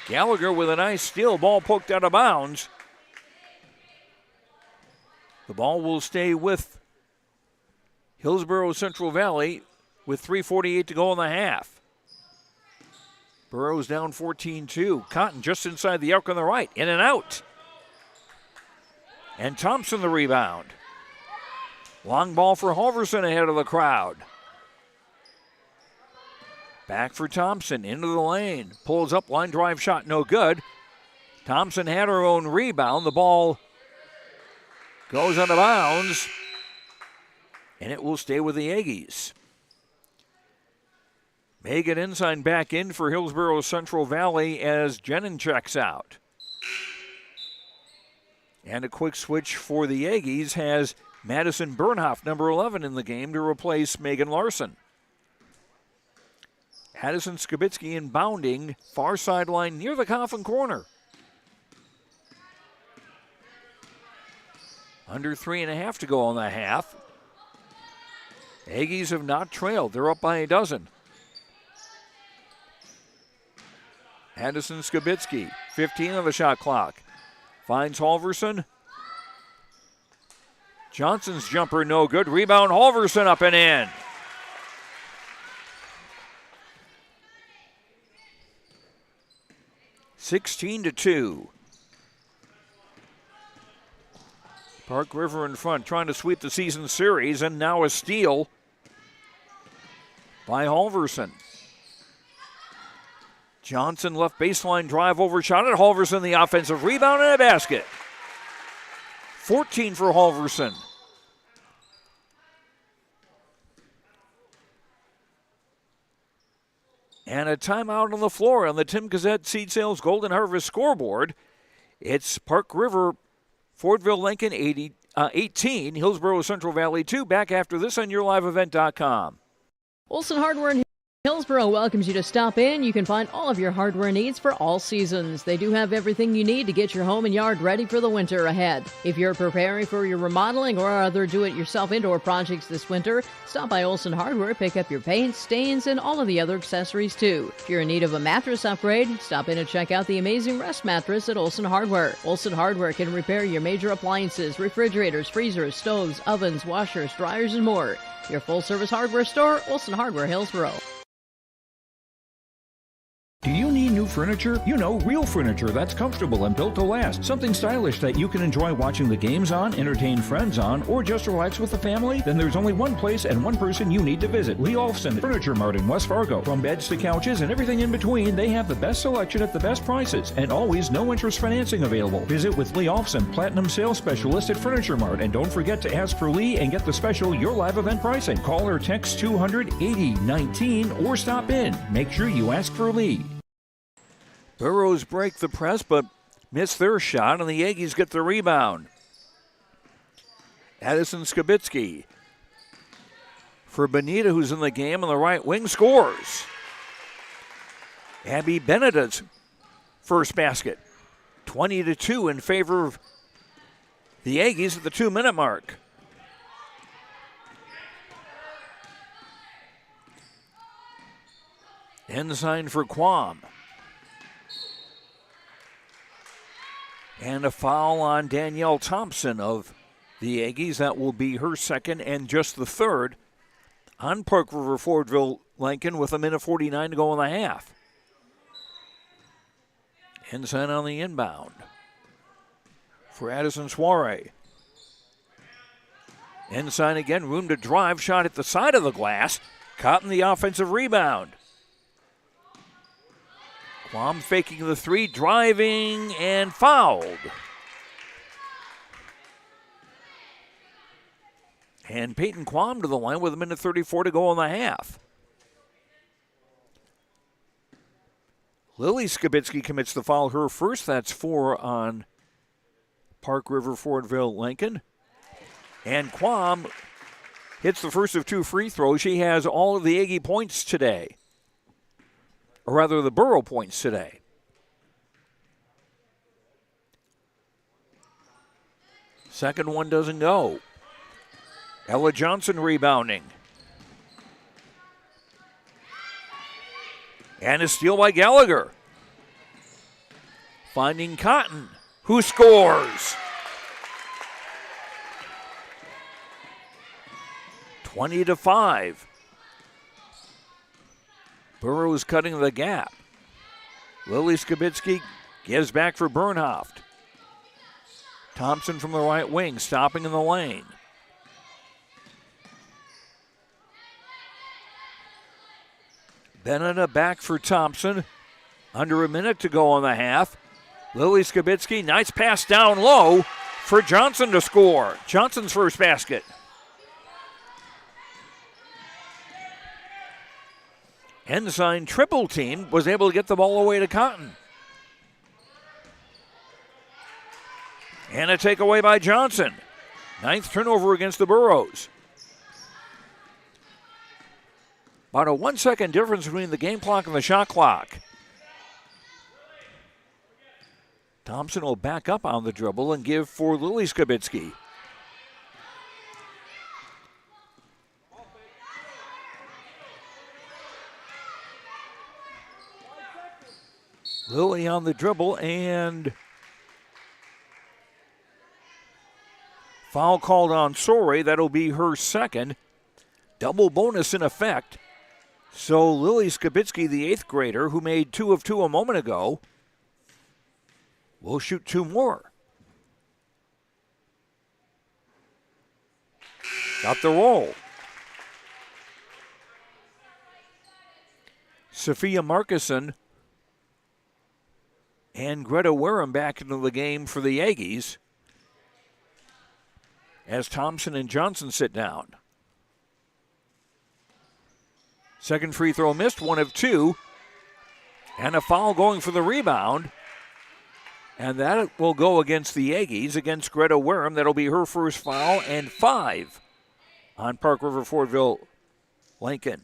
Gallagher with a nice steal, ball poked out of bounds. The ball will stay with Hillsboro Central Valley with 3:48 to go in the half. Burrows down 14-2. Cotton just inside the arc on the right. In and out. And Thompson the rebound. Long ball for Halverson ahead of the crowd. Back for Thompson into the lane. Pulls up, line drive shot, no good. Thompson had her own rebound. The ball goes out of bounds. And it will stay with the Aggies. Megan Ensign back in for Hillsboro Central Valley as Jenin checks out. And a quick switch for the Aggies has Madison Bernhoff, number 11, in the game to replace Megan Larson. Addison Skibitsky inbounding, far sideline near the Coffin corner. Under 3.5 to go on the half. Aggies have not trailed. They're up by a dozen. Addison Skibitsky, 15 on the shot clock. Finds Halverson. Johnson's jumper no good. Rebound, Halverson up and in. (16-2). Park River in front, trying to sweep the season series, and now a steal by Halverson. Johnson left baseline drive, overshot it. Halverson the offensive rebound and a basket. 14 for Halverson. And a timeout on the floor on the Tim Gazette Seed Sales Golden Harvest scoreboard. It's Park River, Fordville-Lankin 18, Hillsboro Central Valley 2. Back after this on YourLiveEvent.com. Olson Hardware in Hillsboro welcomes you to stop in. You can find all of your hardware needs for all seasons. They do have everything you need to get your home and yard ready for the winter ahead. If you're preparing for your remodeling or other do-it-yourself indoor projects this winter, stop by Olson Hardware, pick up your paints, stains, and all of the other accessories too. If you're in need of a mattress upgrade, stop in and check out the amazing Rest Mattress at Olson Hardware. Olson Hardware can repair your major appliances, refrigerators, freezers, stoves, ovens, washers, dryers, and more. Your full-service hardware store, Olson Hardware, Hillsboro. Do you need new furniture? You know, real furniture that's comfortable and built to last. Something stylish that you can enjoy watching the games on, entertain friends on, or just relax with the family? Then there's only one place and one person you need to visit. Lee Olfson Furniture Mart in West Fargo. From beds to couches and everything in between, they have the best selection at the best prices and always no interest financing available. Visit with Lee Olfson, Platinum Sales Specialist at Furniture Mart, and don't forget to ask for Lee and get the special Your Live event pricing. Call or text 200-8019 or stop in. Make sure you ask for Lee. Burrows break the press but miss their shot, and the Aggies get the rebound. Addison Skibitsky for Bonita, who's in the game on the right wing, scores. Abby Bennett's first basket. 20-2 in favor of the Aggies at the 2-minute mark. Ensign for Quam. And a foul on Danielle Thompson of the Aggies. That will be her second and just the third on Park River Fordville-Lankin with 1:49 to go in the half. Ensign on the inbound for Addison Soiree. Ensign again, room to drive, shot at the side of the glass, caught in the offensive rebound. Quam faking the three, driving, and fouled. And Peyton Quam to the line with 1:34 to go in the half. Lily Skibitsky commits the foul, her first. That's 4 on Park River Fordville-Lankin. And Quam hits the first of 2 free throws. She has all of the Aggie points today. Or rather, the Burrow points today. Second one doesn't go. Ella Johnson rebounding. And a steal by Gallagher. Finding Cotton, who scores. 20-5. Burrows cutting the gap. Lily Skibitsky gives back for Bernhoft. Thompson from the right wing, stopping in the lane. Benetta back for Thompson. Under a minute to go on the half. Lily Skibitsky, nice pass down low for Johnson to score. Johnson's first basket. Ensign triple team was able to get the ball away to Cotton. And a takeaway by Johnson. 9th turnover against the Burrows. About a 1 second difference between the game clock and the shot clock. Thompson will back up on the dribble and give for Lily Skibitsky. Lily on the dribble and foul called on Sorey. That'll be her second. Double bonus in effect. So Lily Skibitsky, the 8th grader, who made 2 of 2 a moment ago, will shoot 2 more. Got the roll. Sophia Markison and Greta Wareham back into the game for the Aggies as Thompson and Johnson sit down. Second free throw missed, 1 of 2. And a foul going for the rebound. And that will go against the Aggies, against Greta Wareham. That'll be her first foul, and 5 on Park River Fordville-Lankin.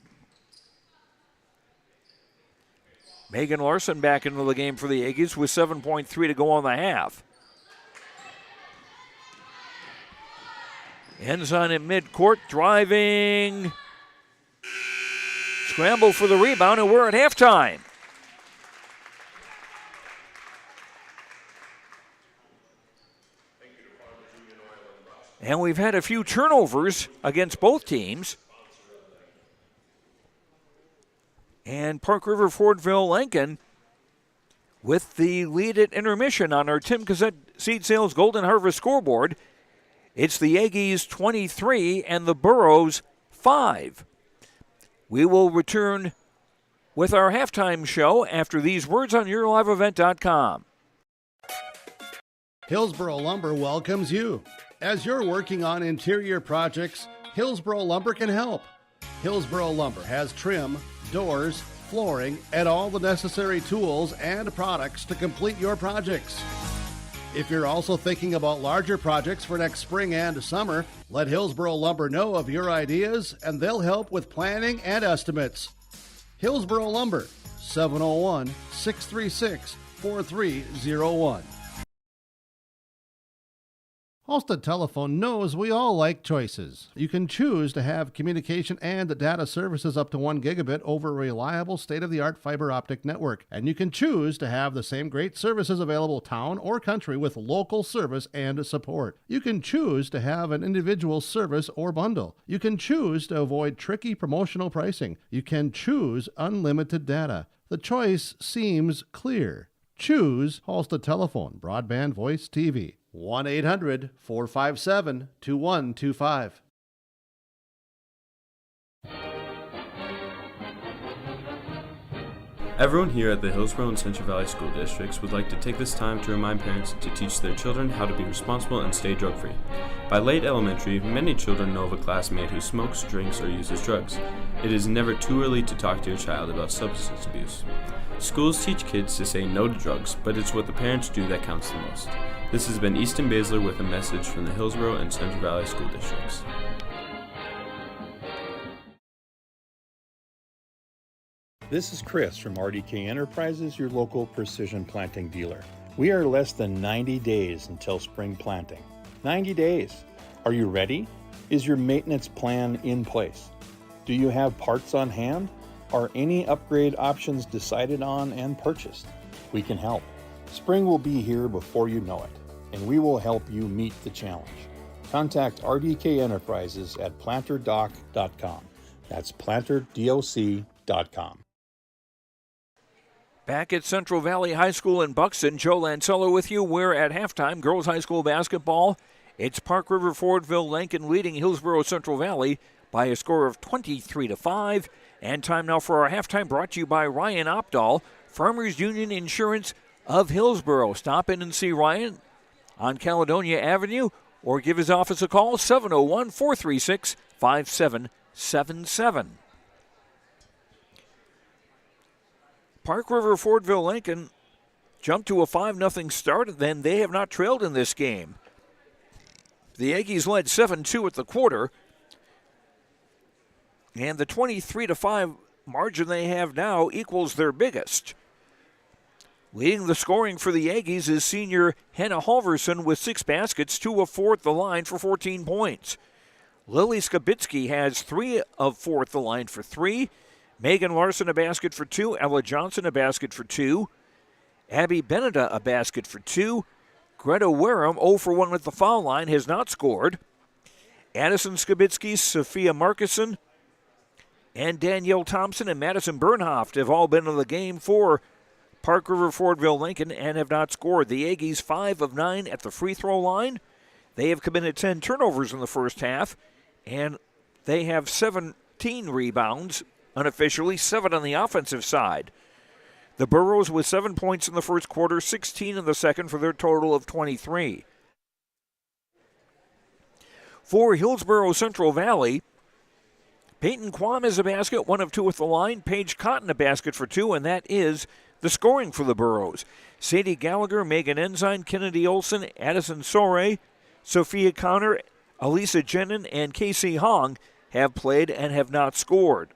Megan Larson back into the game for the Aggies with 7.3 to go on the half. Ensign at midcourt, driving. Scramble for the rebound, and we're at halftime. And we've had a few turnovers against both teams. And Park River Fordville-Lankin with the lead at intermission on our Tim Cassette Seed Sales Golden Harvest scoreboard. It's the Aggies 23 and the Burros 5. We will return with our halftime show after these words on YourLiveEvent.com. Hillsboro Lumber welcomes you. As you're working on interior projects, Hillsboro Lumber can help. Hillsboro Lumber has trim, doors, flooring, and all the necessary tools and products to complete your projects. If you're also thinking about larger projects for next spring and summer, let Hillsboro Lumber know of your ideas and they'll help with planning and estimates. Hillsboro Lumber, 701-636-4301. Halstead Telephone knows we all like choices. You can choose to have communication and data services up to 1 gigabit over a reliable state-of-the-art fiber optic network. And you can choose to have the same great services available town or country with local service and support. You can choose to have an individual service or bundle. You can choose to avoid tricky promotional pricing. You can choose unlimited data. The choice seems clear. Choose Halstead Telephone, broadband voice TV. 1-800-457-2125. Everyone here at the Hillsboro and Central Valley School Districts would like to take this time to remind parents to teach their children how to be responsible and stay drug-free. By late elementary, many children know of a classmate who smokes, drinks, or uses drugs. It is never too early to talk to your child about substance abuse. Schools teach kids to say no to drugs, but it's what the parents do that counts the most. This has been Easton Baszler with a message from the Hillsboro and Central Valley School Districts. This is Chris from RDK Enterprises, your local precision planting dealer. We are less than 90 days until spring planting. 90 days. Are you ready? Is your maintenance plan in place? Do you have parts on hand? Are any upgrade options decided on and purchased? We can help. Spring will be here before you know it, and we will help you meet the challenge. Contact RDK Enterprises at planterdoc.com. That's planterdoc.com. Back at Central Valley High School in Buxton, Joe Lancello with you. We're at halftime. Girls High School basketball. It's Park River Fordville-Lankin leading Hillsboro Central Valley by a score of 23-5. And time now for our halftime, brought to you by Ryan Opdahl, Farmers Union Insurance of Hillsboro. Stop in and see Ryan on Caledonia Avenue or give his office a call, 701-436-5777. Park River Fordville-Lankin jumped to a 5-0 start, and then they have not trailed in this game. The Aggies led 7-2 at the quarter, and the 23-5 margin they have now equals their biggest. Leading the scoring for the Aggies is senior Hannah Halverson with 6 baskets, 2 of 4 at the line for 14 points. Lily Skabitsky has 3 of 4 at the line for 3. Megan Larson a basket for 2. Ella Johnson a basket for 2. Abby Beneda a basket for 2. Greta Wareham 0 for 1 at the foul line, has not scored. Addison Skabitsky, Sophia Markison, and Danielle Thompson and Madison Bernhoft have all been in the game for Park River Fordville-Lankin and have not scored. The Aggies 5 of 9 at the free throw line. They have committed 10 turnovers in the first half, and they have 17 rebounds, unofficially 7 on the offensive side. The Burros with 7 points in the first quarter, 16 in the second for their total of 23. For Hillsboro Central Valley, Peyton Quam has a basket, 1 of 2 at the line. Paige Cotton a basket for 2, and that is the scoring for the Burros. Sadie Gallagher, Megan Ensign, Kennedy Olson, Addison Sore, Sophia Connor, Elisa Jenin, and Casey Hong have played and have not scored.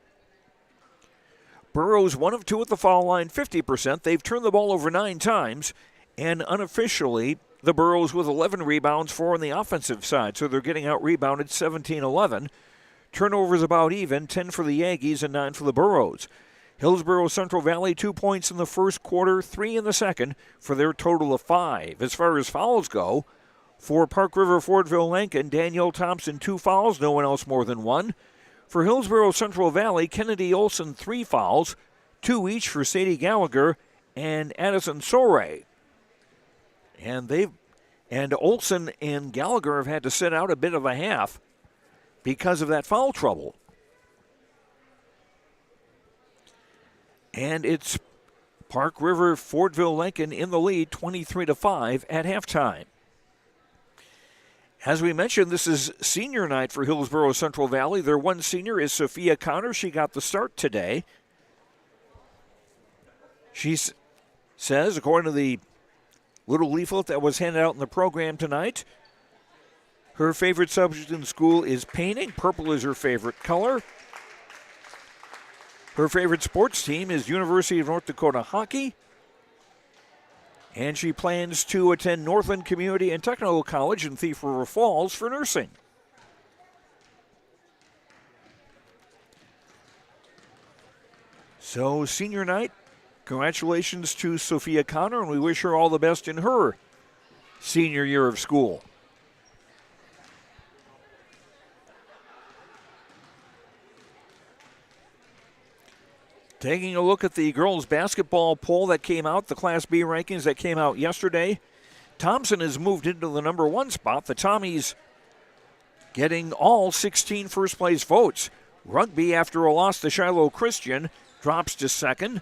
Burros 1 of 2 at the foul line, 50%. They've turned the ball over 9 times, and unofficially, the Burros with 11 rebounds, 4 on the offensive side, so they're getting out-rebounded 17-11. Turnovers about even, 10 for the Aggies and 9 for the Burros. Hillsboro Central Valley, 2 points in the first quarter, 3 in the second, for their total of 5. As far as fouls go, for Park River Fordville-Lankin, Danielle Thompson, 2 fouls, no one else more than 1. For Hillsboro Central Valley, Kennedy Olson, 3 fouls, 2 each for Sadie Gallagher and Addison Sore. And Olson and Gallagher have had to sit out a bit of a half because of that foul trouble. And it's Park River Fordville-Lankin in the lead, 23-5 at halftime. As we mentioned, this is senior night for Hillsboro Central Valley. Their one senior is Sophia Connor. She got the start today. She says, according to the little leaflet that was handed out in the program tonight, her favorite subject in school is painting. Purple is her favorite color. Her favorite sports team is University of North Dakota hockey. And she plans to attend Northland Community and Technical College in Thief River Falls for nursing. So, senior night, congratulations to Sophia Connor, and we wish her all the best in her senior year of school. Taking a look at the girls' basketball poll that came out, the Class B rankings that came out yesterday, Thompson has moved into the number 1 spot. The Tommies getting all 16 first-place votes. Rugby, after a loss to Shiloh Christian, drops to 2nd.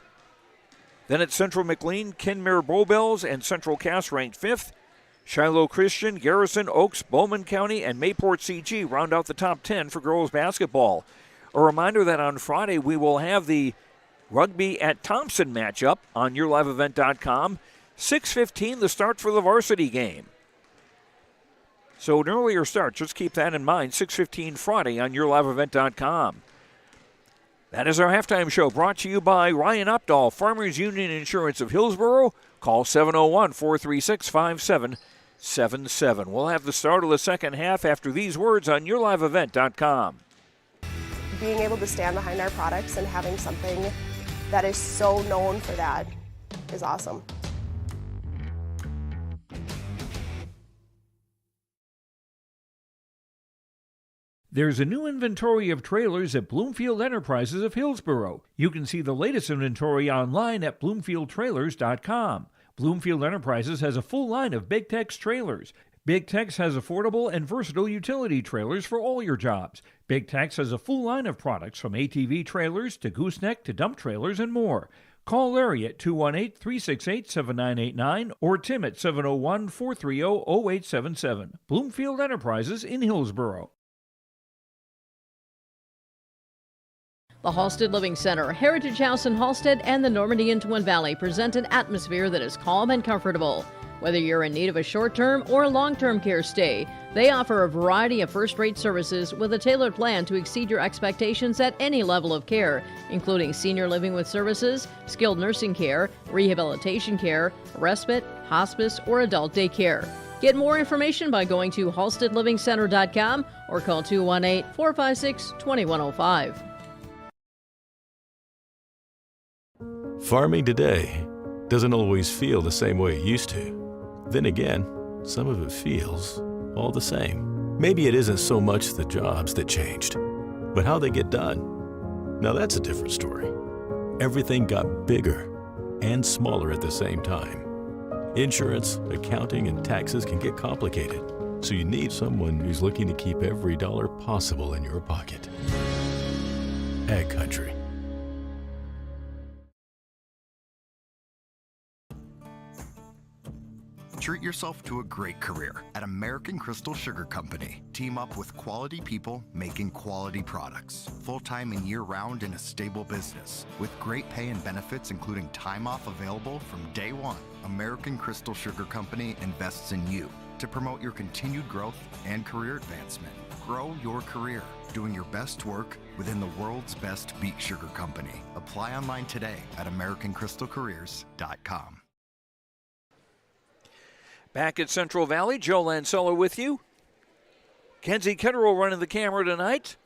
Then at Central McLean, Kenmare Bowbells and Central Cass ranked 5th. Shiloh Christian, Garrison, Oaks, Bowman County, and Mayport CG round out the top 10 for girls' basketball. A reminder that on Friday we will have the Rugby at Thompson matchup on YourLiveEvent.com. 6:15 the start for the varsity game. So an earlier start, just keep that in mind. 6:15 Friday on YourLiveEvent.com. That is our halftime show, brought to you by Ryan Updahl, Farmers Union Insurance of Hillsboro. Call 701-436-5777. We'll have the start of the second half after these words on YourLiveEvent.com. Being able to stand behind our products and having something that is so known for that is awesome. There's a new inventory of trailers at Bloomfield Enterprises of Hillsboro. You can see the latest inventory online at BloomfieldTrailers.com. Bloomfield Enterprises has a full line of Big Tex trailers. Big Tex has affordable and versatile utility trailers for all your jobs. Big Tex has a full line of products from ATV trailers to gooseneck to dump trailers and more. Call Larry at 218-368-7989 or Tim at 701-430-0877. Bloomfield Enterprises in Hillsboro. The Halstead Living Center, Heritage House in Halstead, and the Normandy in Twin Valley present an atmosphere that is calm and comfortable. Whether you're in need of a short-term or long-term care stay, they offer a variety of first-rate services with a tailored plan to exceed your expectations at any level of care, including senior living with services, skilled nursing care, rehabilitation care, respite, hospice, or adult daycare. Get more information by going to halsteadlivingcenter.com or call 218-456-2105. Farming today doesn't always feel the same way it used to. Then again, some of it feels all the same. Maybe it isn't so much the jobs that changed, but how they get done. Now that's a different story. Everything got bigger and smaller at the same time. Insurance, accounting, and taxes can get complicated, so you need someone who's looking to keep every dollar possible in your pocket. Ag Country. Treat yourself to a great career at American Crystal Sugar Company. Team up with quality people making quality products. Full-time and year-round in a stable business. With great pay and benefits including time off available from day one. American Crystal Sugar Company invests in you to promote your continued growth and career advancement. Grow your career, doing your best work within the world's best beet sugar company. Apply online today at AmericanCrystalCareers.com. Back at Central Valley, Joe Lanceller with you. Kenzie Kitterell running the camera tonight.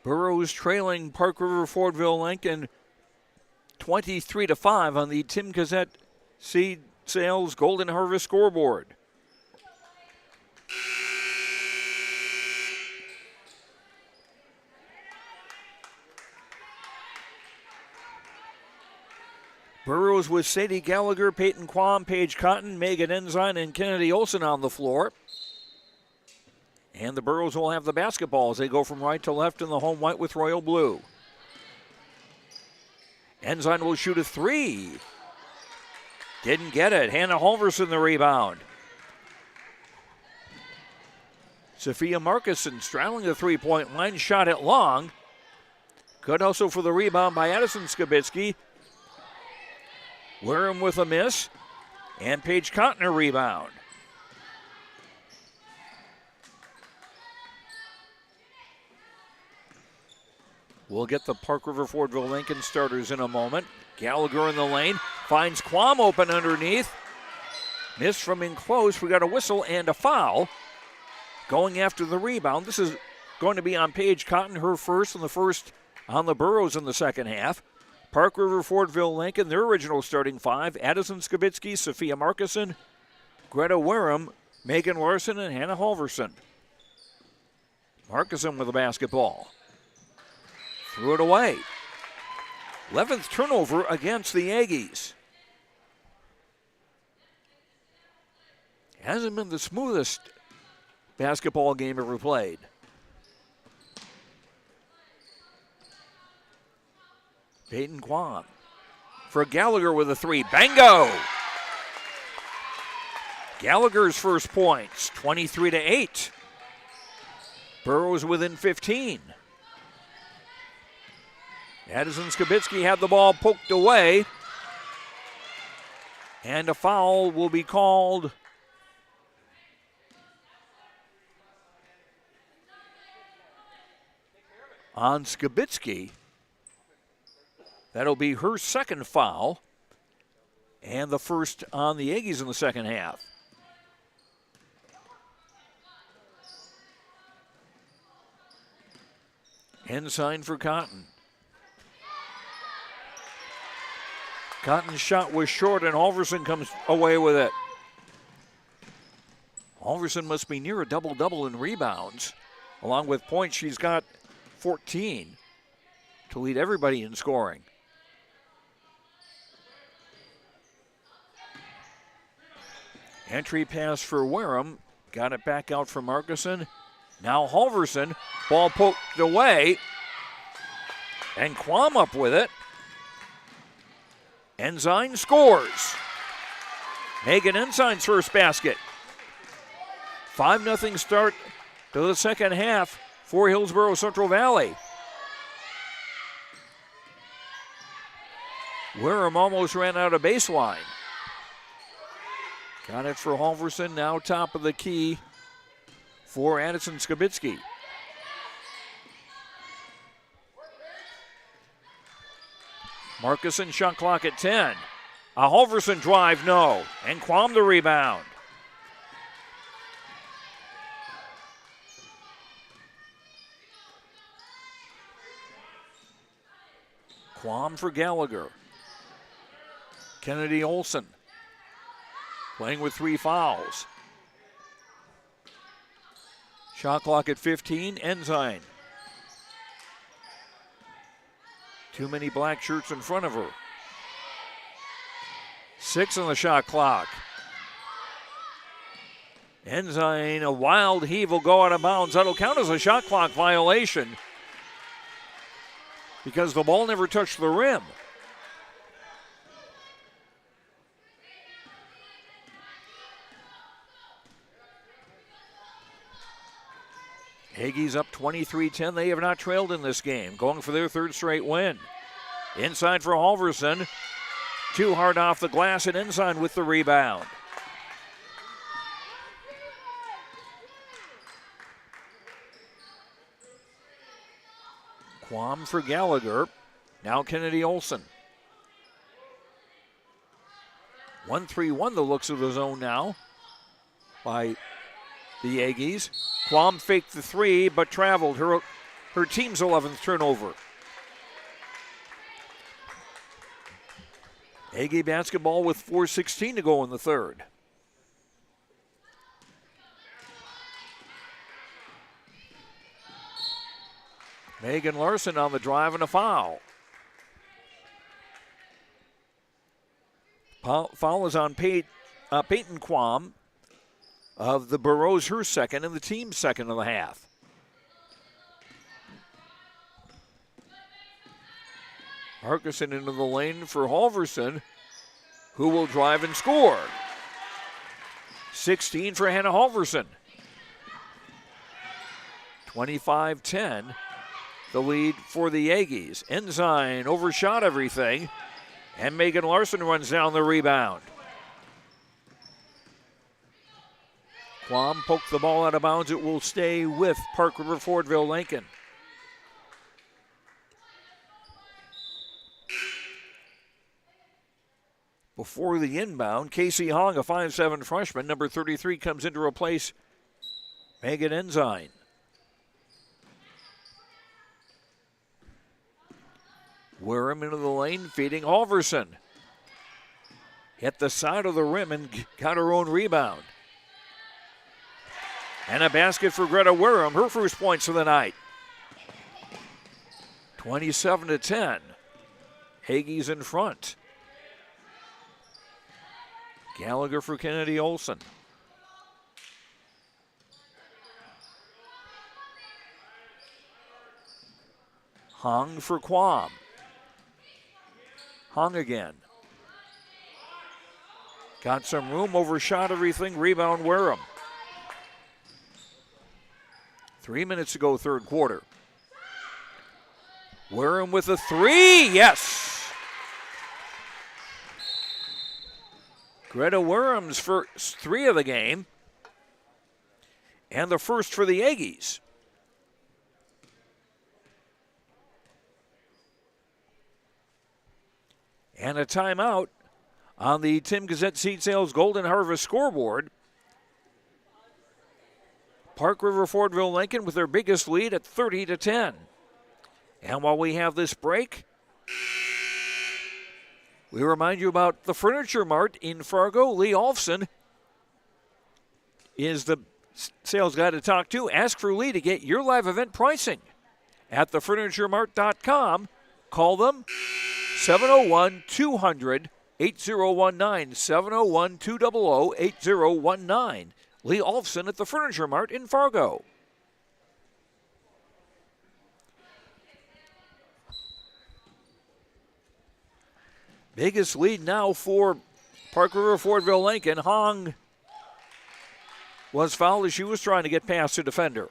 Burroughs trailing Park River Fordville-Lankin 23-5 on the Tim Gazette Seed Sales Golden Harvest scoreboard. Burrows with Sadie Gallagher, Peyton Quam, Paige Cotton, Megan Ensign, and Kennedy Olson on the floor. And the Burrows will have the basketball as they go from right to left in the home white with royal blue. Ensign will shoot a three. Didn't get it. Hannah Halverson the rebound. Sophia Markuson straddling the three-point line, shot it long. Good also for the rebound by Addison Skibitsky. Wareham with a miss, and Paige Cotton a rebound. We'll get the Park River Fordville-Lankin starters in a moment. Gallagher in the lane, finds Quam open underneath. Missed from in close. We got a whistle and a foul. Going after the rebound. This is going to be on Paige Cotton, her first, and the first on the Burrows in the second half. Park River Fordville-Lankin, their original starting five: Addison Skibitsky, Sophia Markuson, Greta Wareham, Megan Larson, and Hannah Halverson. Markuson with the basketball. Threw it away. 11th turnover against the Aggies. Hasn't been the smoothest basketball game ever played. Peyton Quam for Gallagher with a three. Bango! Gallagher's first points, 23-8. Burrows within 15. Addison Skibitsky had the ball poked away. And a foul will be called on Skibitsky. That'll be her second foul, and the first on the Aggies in the second half. Ensign for Cotton. Cotton's shot was short, and Halverson comes away with it. Halverson must be near a double-double in rebounds. Along with points, she's got 14 to lead everybody in scoring. Entry pass for Wareham. Got it back out for Markuson. Now Halverson. Ball poked away. And Quam up with it. Ensign scores. Megan Ensign's first basket. 5-0 start to the second half for Hillsboro Central Valley. Wareham almost ran out of baseline. Got it for Halverson, now top of the key for Addison Skibitsky. Markuson shot clock at 10. A Halverson drive, no. And Quam the rebound. Quam for Gallagher. Kennedy Olson playing with 3 fouls. Shot clock at 15, Ensign. Too many black shirts in front of her. 6 on the shot clock. Ensign, a wild heave, will go out of bounds. That'll count as a shot clock violation because the ball never touched the rim. Aggies up 23-10. They have not trailed in this game, going for their third straight win. Inside for Halverson. Too hard off the glass, and Ensign with the rebound. Quam for Gallagher. Now Kennedy Olson. 1-3-1 the looks of the zone now by the Aggies. Quam faked the three, but traveled. Her team's 11th turnover. Aggie basketball with 4:16 to go in the third. Megan Larson on the drive and a foul. Foul is on Peyton Quam of the Burros, her second, and the team's second of the half. Harkison into the lane for Halverson, who will drive and score. 16 for Hannah Halverson. 25-10, the lead for the Aggies. Ensign overshot everything, and Megan Larson runs down the rebound. Quam poked the ball out of bounds. It will stay with Park River Fordville-Lankin. Before the inbound, Casey Hong, a 5'7" freshman, number 33, comes in to replace Megan Ensign. Wareham into the lane, feeding Halverson. Hit the side of the rim and got her own rebound. And a basket for Greta Wareham, her first points of the night. 27-10. Aggies in front. Gallagher for Kennedy Olson. Hong for Quam. Hong again. Got some room, overshot everything, rebound Wareham. 3 minutes to go, third quarter. Wareham with a three, yes! Greta Wareham's first three of the game, and the first for the Aggies. And a timeout on the Tim Gazette Seed Sales Golden Harvest scoreboard. Park River Fordville-Lankin with their biggest lead at 30-10. And while we have this break, we remind you about the Furniture Mart in Fargo. Lee Olfson is the sales guy to talk to. Ask for Lee to get your live event pricing at thefurnituremart.com. Call them 701-200-8019, 701-200-8019. Lee Olfson at the Furniture Mart in Fargo. Biggest lead now for Park River Fordville-Lankin. Hong was fouled as she was trying to get past the defender.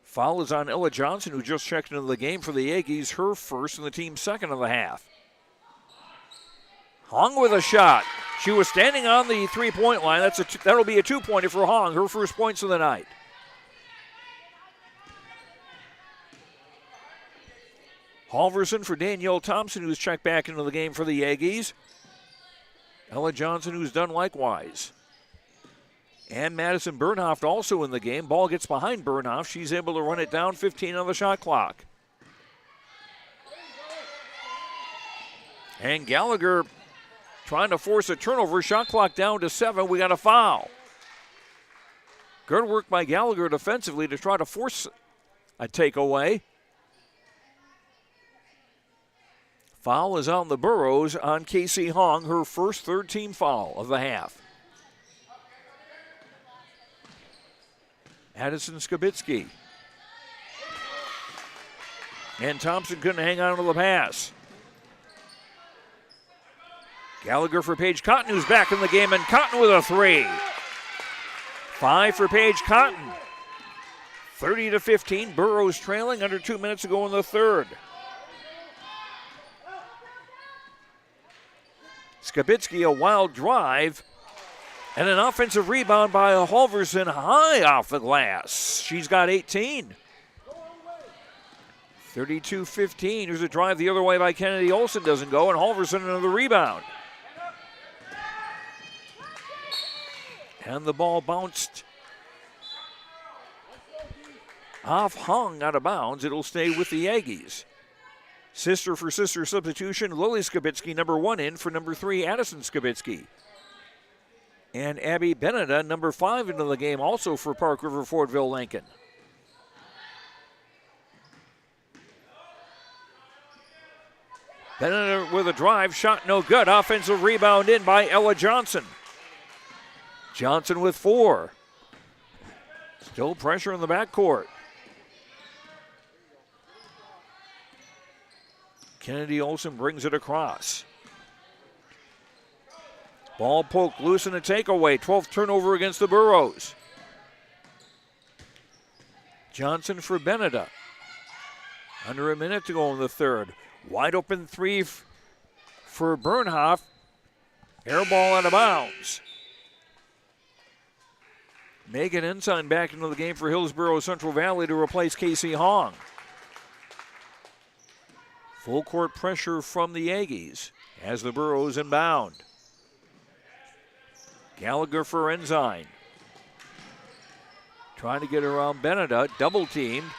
Foul is on Ella Johnson, who just checked into the game for the Aggies, her first and the team's second of the half. Hong with a shot. She was standing on the three-point line. That'll be a two-pointer for Hong, her first points of the night. Halverson for Danielle Thompson, who's checked back into the game for the Aggies. Ella Johnson, who's done likewise. And Madison Bernhoft also in the game. Ball gets behind Bernhoft. She's able to run it down, 15 on the shot clock. And Gallagher trying to force a turnover. Shot clock down to 7. We got a foul. Good work by Gallagher defensively to try to force a takeaway. Foul is on the Burros on Casey Hong, her first third-team foul of the half. Addison Skibitsky. And Thompson couldn't hang on to the pass. Gallagher for Paige Cotton, who's back in the game, and Cotton with a three. 5 for Paige Cotton. 30-15, Burros trailing under 2 minutes to go in the third. Skibitsky, a wild drive, and an offensive rebound by Halverson high off the glass. She's got 18. 32-15. Here's a drive the other way by Kennedy Olson. Doesn't go, and Halverson another rebound. And the ball bounced off Hung out of bounds. It'll stay with the Aggies. Sister for sister substitution, Lily Skibitsky, number 1 in for number 3, Addison Skibitsky. And Abby Beneda, number 5 into the game, also for Park River Fordville-Lankin. Benedict with a drive, shot no good. Offensive rebound in by Ella Johnson. Johnson with 4. Still pressure in the backcourt. Kennedy Olsen brings it across. Ball poked loose in a takeaway. 12th turnover against the Burros. Johnson for Benedict. Under a minute to go in the third. Wide open 3 for Bernhoff. Air ball out of bounds. Megan Ensign back into the game for Hillsboro Central Valley to replace Casey Hong. Full court pressure from the Aggies as the Burros inbound. Gallagher for Ensign. Trying to get around Benedict, double teamed.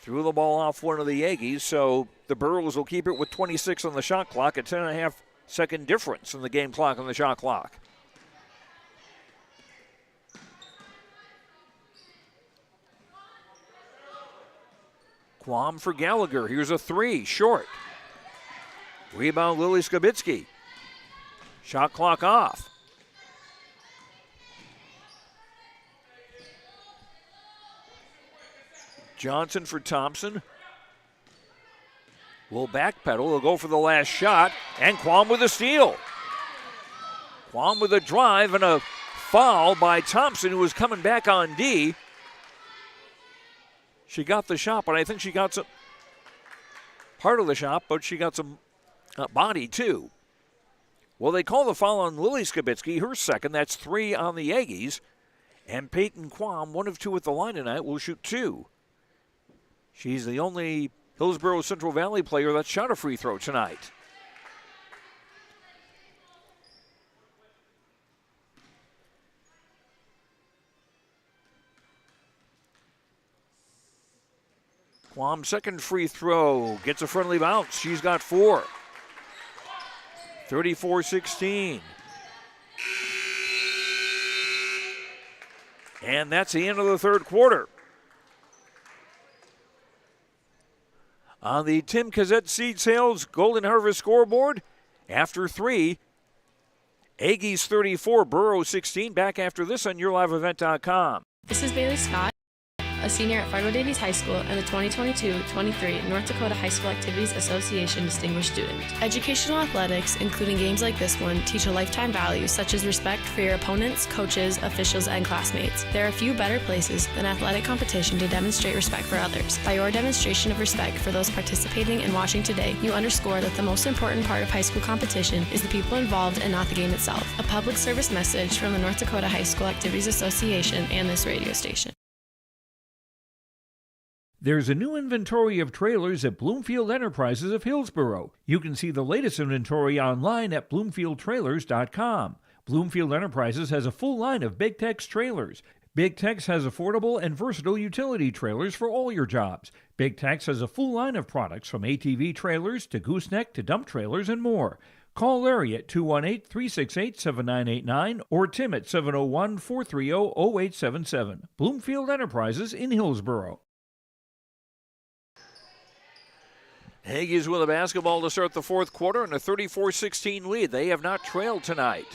Threw the ball off one of the Aggies, so the Burros will keep it with 26 on the shot clock, a 10.5 second difference in the game clock on the shot clock. Quam for Gallagher. Here's a 3, short. Rebound Lily Skibitsky. Shot clock off. Johnson for Thompson. Will backpedal. He'll go for the last shot. And Quam with a steal. Quam with a drive and a foul by Thompson, who was coming back on D. She got the shot, but I think she got some part of the shot, but she got some body too. Well, they call the foul on Lily Skibitsky, her second. That's 3 on the Aggies. And Peyton Quam, 1 of 2 at the line tonight, will shoot 2. She's the only Hillsboro Central Valley player that shot a free throw tonight. Quam's second free throw gets a friendly bounce. She's got 4. 34-16. And that's the end of the third quarter. On the Tim Kazette Seed Sales Golden Harvest scoreboard, after 3, Aggies 34, Burros 16. Back after this on YourLiveEvent.com. This is Bailey Scott, a senior at Fargo-Davies High School and the 2022-23 North Dakota High School Activities Association Distinguished Student. Educational athletics, including games like this one, teach a lifetime value such as respect for your opponents, coaches, officials, and classmates. There are few better places than athletic competition to demonstrate respect for others. By your demonstration of respect for those participating and watching today, you underscore that the most important part of high school competition is the people involved and not the game itself. A public service message from the North Dakota High School Activities Association and this radio station. There's a new inventory of trailers at Bloomfield Enterprises of Hillsboro. You can see the latest inventory online at bloomfieldtrailers.com. Bloomfield Enterprises has a full line of Big Tex trailers. Big Tex has affordable and versatile utility trailers for all your jobs. Big Tex has a full line of products from ATV trailers to gooseneck to dump trailers and more. Call Larry at 218-368-7989 or Tim at 701-430-0877. Bloomfield Enterprises in Hillsboro. Aggies with a basketball to start the fourth quarter and a 34-16 lead. They have not trailed tonight.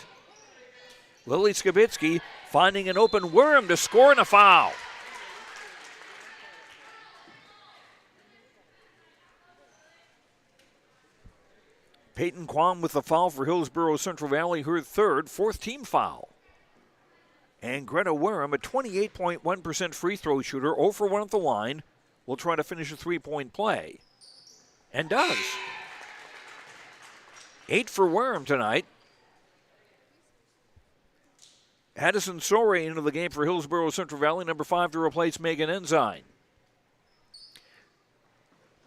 Lily Skibitsky finding an open worm to score and a foul. Peyton Quam with the foul for Hillsboro Central Valley, her third, 4th team foul. And Greta Wareham, a 28.1% free throw shooter, 0 for 1 at the line, will try to finish a three-point play. And does. 8 for Wareham tonight. Addison Sore into the game for Hillsboro Central Valley, number 5 to replace Megan Ensign.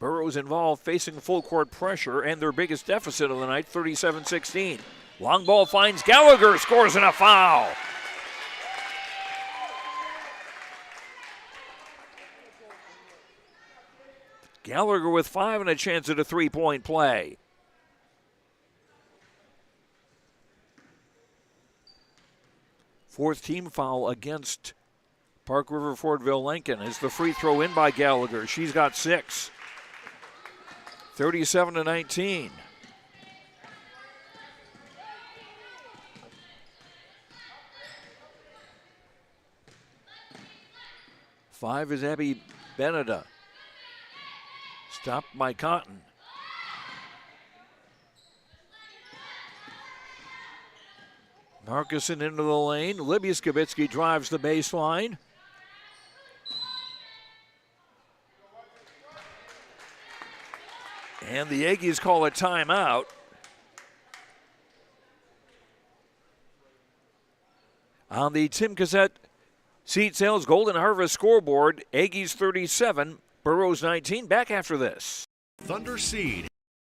Burros involved facing full court pressure and their biggest deficit of the night, 37-16. Long ball finds Gallagher, scores and a foul. Gallagher with 5 and a chance at a three-point play. Fourth team foul against Park River Fordville-Lankin is the free throw in by Gallagher. She's got 6. 37-19. Five is Abby Beneda. Stopped by Cotton. Markuson into the lane. Libby Skibitsky drives the baseline. And the Aggies call a timeout. On the Tim Cassette Seed Sales Golden Harvest scoreboard, Aggies 37, Burrows 19. Back after this. Thunder Seed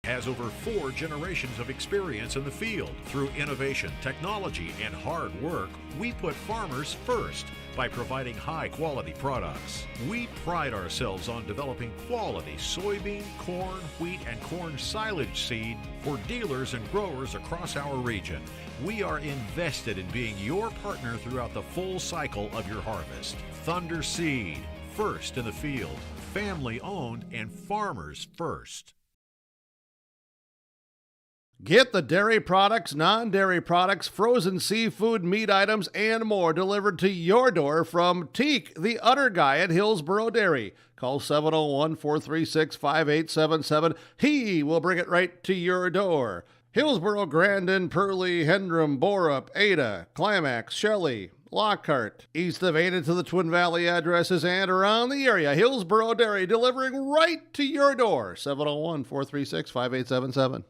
has over 4 generations of experience in the field. Through innovation, technology, and hard work, we put farmers first by providing high-quality products. We pride ourselves on developing quality soybean, corn, wheat, and corn silage seed for dealers and growers across our region. We are invested in being your partner throughout the full cycle of your harvest. Thunder Seed, first in the field, family-owned, and farmers first. Get the dairy products, non-dairy products, frozen seafood, meat items, and more delivered to your door from Teak, the Udder Guy at Hillsboro Dairy. Call 701-436-5877. He will bring it right to your door. Hillsboro, Grandin, Pearlie, Hendrum, Borup, Ada, Climax, Shelley, Lockhart. East of Ada to the Twin Valley addresses and around the area. Hillsboro Dairy delivering right to your door. 701-436-5877.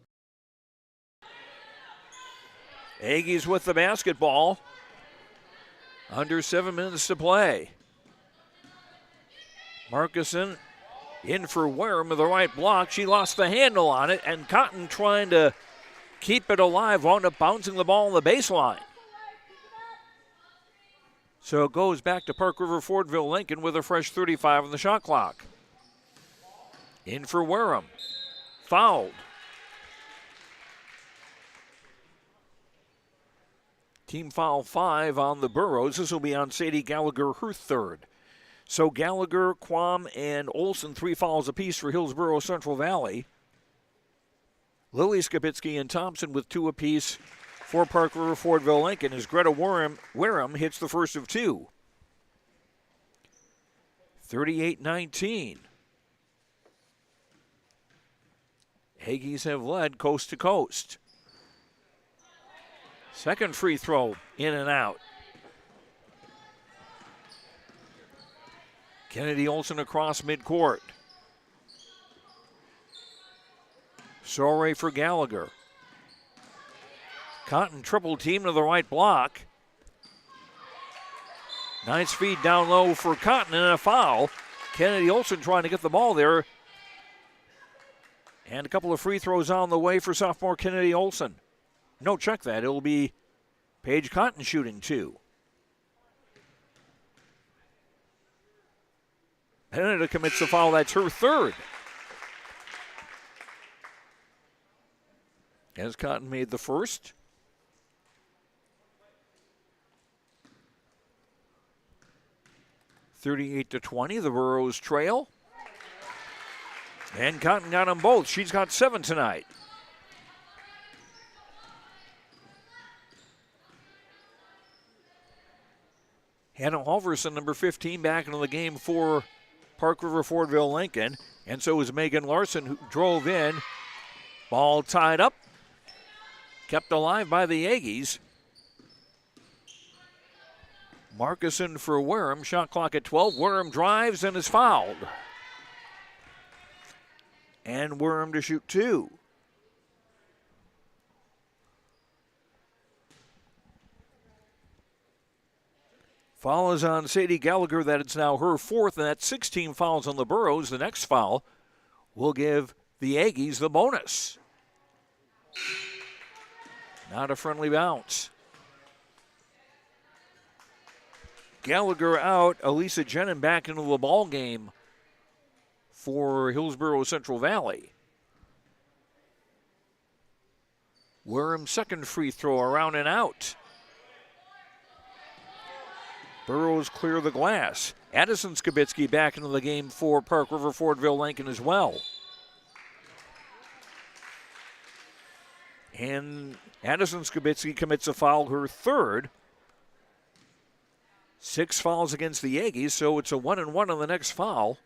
Aggies with the basketball. Under 7 minutes to play. Markuson in for Wareham with the right block. She lost the handle on it, and Cotton trying to keep it alive, wound up bouncing the ball on the baseline. So it goes back to Park River Fordville-Lankin with a fresh 35 on the shot clock. In for Wareham. Fouled. Team foul 5 on the Burrows. This will be on Sadie Gallagher, her third. So Gallagher, Quam, and Olson, 3 fouls apiece for Hillsboro Central Valley. Lily Skibitsky and Thompson with 2 apiece for Park River Fordville-Lankin as Greta Wareham hits the first of 2. 38-19. Aggies have led coast to coast. Second free throw in and out. Kennedy Olson across midcourt. Sorey for Gallagher. Cotton triple team to the right block. Nice feed down low for Cotton and a foul. Kennedy Olson trying to get the ball there. And a couple of free throws on the way for sophomore Kennedy Olson. No, check that. It'll be Paige Cotton shooting 2. Benedict commits the foul. That's her third. As Cotton made the first. (38-20), the Burrows trail. And Cotton got them both. She's got 7 tonight. Hannah Halverson, number 15, back into the game for Park River Fordville-Lankin. And so is Megan Larson, who drove in. Ball tied up. Kept alive by the Aggies. Markuson for Wareham. Shot clock at 12. Wareham drives and is fouled. And Wareham to shoot 2. Foul is on Sadie Gallagher. That it's now her 4th, and that's 16 fouls on the Burrows. The next foul will give the Aggies the bonus. Not a friendly bounce. Gallagher out. Elisa Jenin back into the ball game for Hillsboro Central Valley. Wareham's second free throw around and out. Burrows clear the glass. Addison Skibitsky back into the game for Park River Fordville-Lankin as well. And Addison Skibitsky commits a foul, her third. 6 fouls against the Aggies, so it's a 1-and-1 on the next foul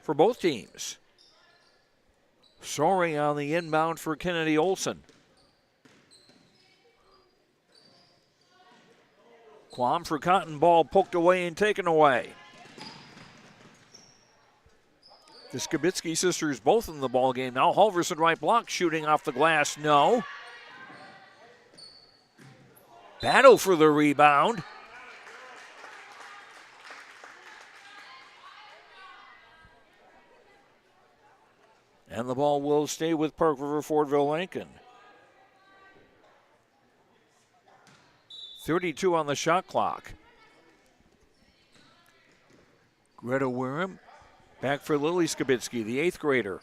for both teams. Soaring on the inbound for Kennedy Olson. Quam for Cotton, ball poked away and taken away. The Skibitsky sisters both in the ball game now. Halverson right block, shooting off the glass, no. Battle for the rebound. And the ball will stay with Park River Fordville-Lankin. 32 on the shot clock. Greta Wirham back for Lily Skibitsky, the 8th grader.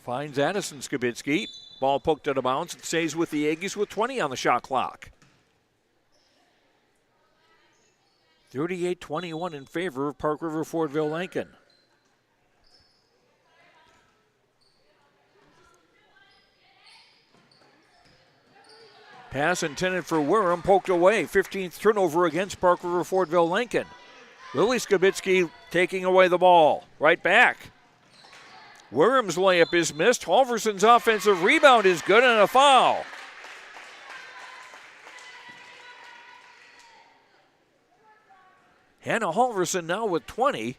Finds Addison Skibitsky. Ball poked out of bounds. It stays with the Aggies with 20 on the shot clock. 38-21 in favor of Park River Fordville-Lankin. Pass intended for Wirham, poked away. 15th turnover against Park River Fordville-Lankin. Lily Skibitsky taking away the ball. Right back. Wirham's layup is missed. Halverson's offensive rebound is good and a foul. Hannah Halverson now with 20.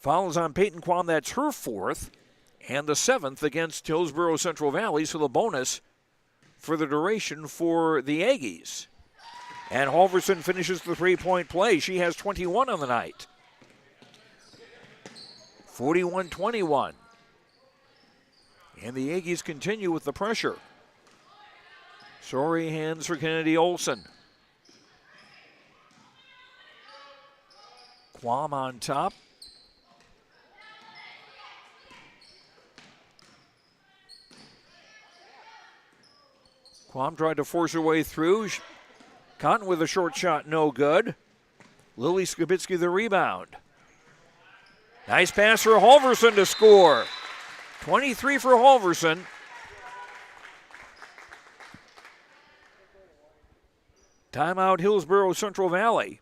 Fouls on Peyton Quam, that's her 4th. And the 7th against Hillsboro Central Valley, so the bonus for the duration for the Aggies. And Halverson finishes the three-point play. She has 21 on the night. 41-21. And the Aggies continue with the pressure. Sorry hands for Kennedy Olson. Quam on top. Quam tried to force her way through. Cotton with a short shot, no good. Lily Skibitsky the rebound. Nice pass for Halverson to score. 23 for Halverson. Timeout Hillsboro Central Valley.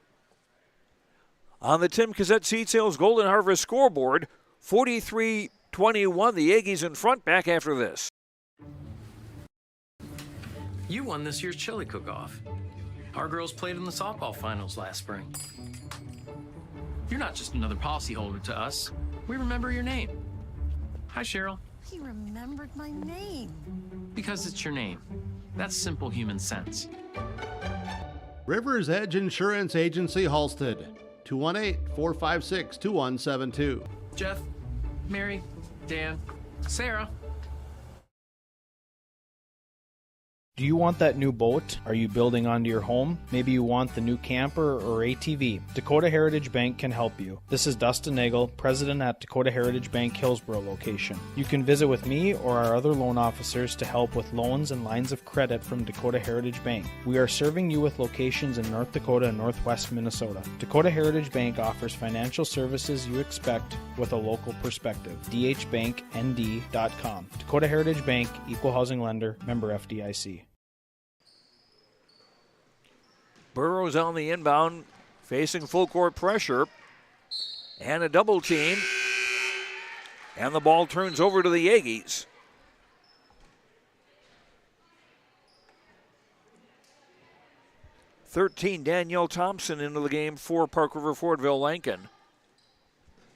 On the Tim Cassette Seed Sales Golden Harvest scoreboard, 43-21, the Aggies in front. Back after this. You won this year's chili cook-off. Our girls played in the softball finals last spring. You're not just another policyholder to us. We remember your name. Hi, Cheryl. He remembered my name. Because it's your name. That's simple human sense. River's Edge Insurance Agency, Halstead. 218-456-2172. Jeff, Mary, Dan, Sarah. Do you want that new boat? Are you building onto your home? Maybe you want the new camper or ATV. Dakota Heritage Bank can help you. This is Dustin Nagel, president at Dakota Heritage Bank Hillsboro location. You can visit with me or our other loan officers to help with loans and lines of credit from Dakota Heritage Bank. We are serving you with locations in North Dakota and Northwest Minnesota. Dakota Heritage Bank offers financial services you expect with a local perspective. dhbanknd.com. Dakota Heritage Bank, equal housing lender, member FDIC. Burrows on the inbound, facing full court pressure and a double team. And the ball turns over to the Aggies. Danielle Thompson into the game for Park River Fordville-Lankin.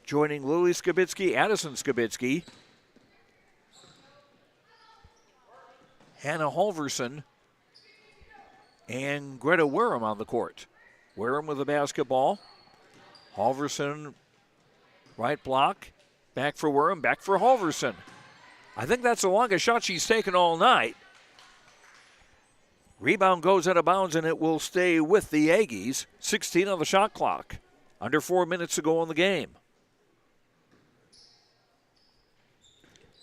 Joining Lily Skibitsky, Addison Skibitsky, Hannah Halverson, and Greta Wirham on the court. Wirham with the basketball. Halverson, right block. Back for Wirham, back for Halverson. I think that's the longest shot she's taken all night. Rebound goes out of bounds, and it will stay with the Aggies. 16 on the shot clock. Under 4 minutes to go in the game.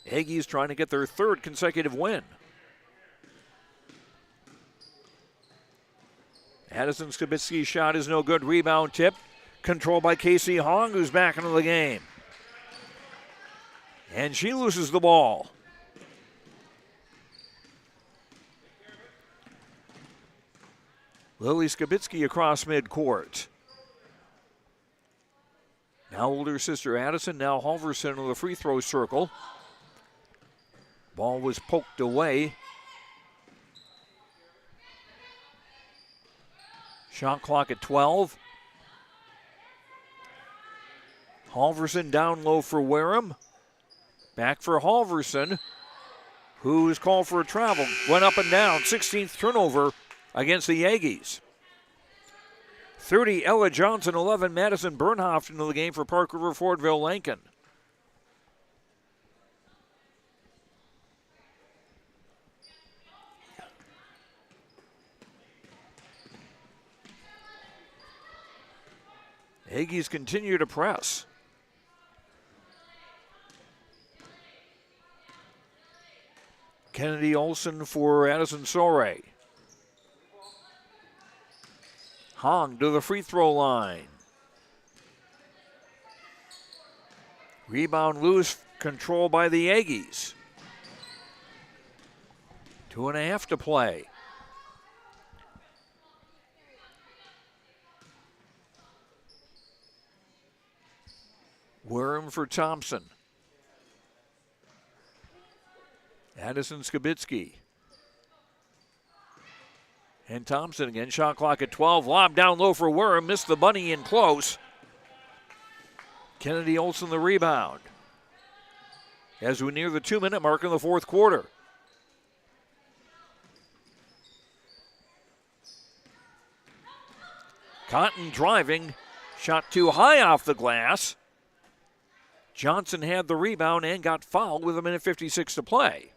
Aggies trying to get their 3rd consecutive win. Addison Skibitsky's shot is no good. Rebound tip. Controlled by Casey Hong, who's back into the game. And she loses the ball. Lily Skibitsky across midcourt. Now older sister Addison, now Halverson in the free throw circle. Ball was poked away. Shot clock at 12. Halverson down low for Wareham. Back for Halverson, who's called for a travel. Went up and down. 16th turnover against the Aggies. 30, Ella Johnson. 11, Madison Bernhoft into the game for Park River Fordville-Lankin. Aggies continue to press. Kennedy Olson for Addison Soray. Hong to the free throw line. Rebound loose, control by the Aggies. 2.5 to play. Worm for Thompson. Addison Skibitsky. And Thompson again, shot clock at 12. Lob down low for Worm, missed the bunny in close. Kennedy Olson the rebound. As we near the 2-minute mark in the fourth quarter. Cotton driving, shot too high off the glass. Johnson had the rebound and got fouled with 1:56 to play.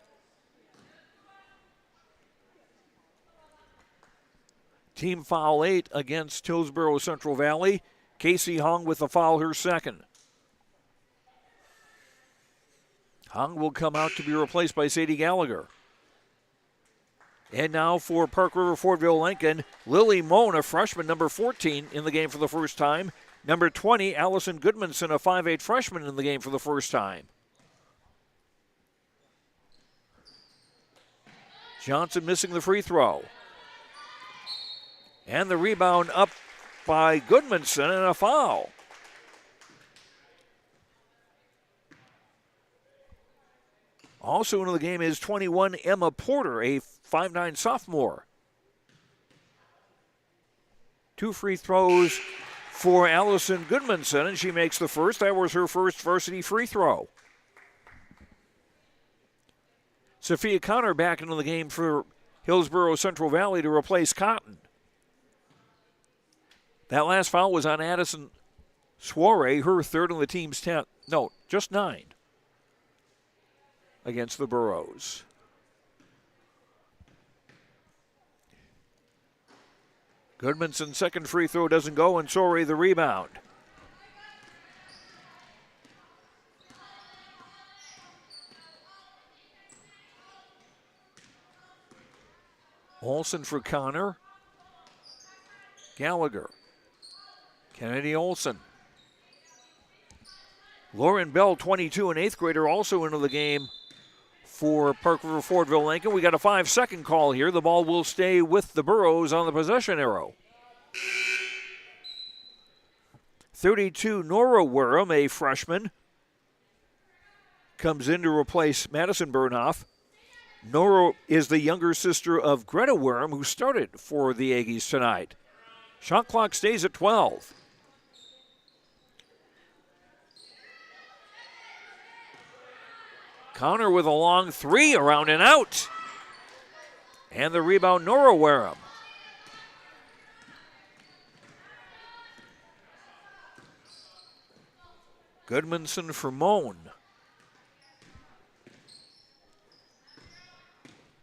Team foul 8 against Hillsboro Central Valley. Casey Hong with the foul, her second. Hong will come out to be replaced by Sadie Gallagher. And now for Park River Fordville-Lankin, Lily Moan, a freshman, number 14 in the game for the first time. Number 20, Allison Goodmanson, a 5'8 freshman in the game for the first time. Johnson missing the free throw. And the rebound up by Goodmanson and a foul. Also into the game is 21, Emma Porter, a 5'9 sophomore. 2 free throws for Allison Goodmanson, and she makes the first. That was her first varsity free throw. Sophia Connor back into the game for Hillsboro Central Valley to replace Cotton. That last foul was on Addison Soiree, her third on the team's 10th. No, just 9 against the Burros. Goodmanson's second free throw doesn't go, and Soiree the rebound. Olson for Connor. Gallagher. Kennedy Olson. Lauren Bell, 22, an 8th grader, also into the game for Park River Fordville-Lankin. We got a 5-second call here. The ball will stay with the Burros on the possession arrow. 32, Nora Wareham, a freshman, comes in to replace Madison Bernhoff. Nora is the younger sister of Greta Wareham, who started for the Aggies tonight. Shot clock stays at 12. Connor with a long 3, around and out. And the rebound, Nora Wareham. Goodmanson for Moan.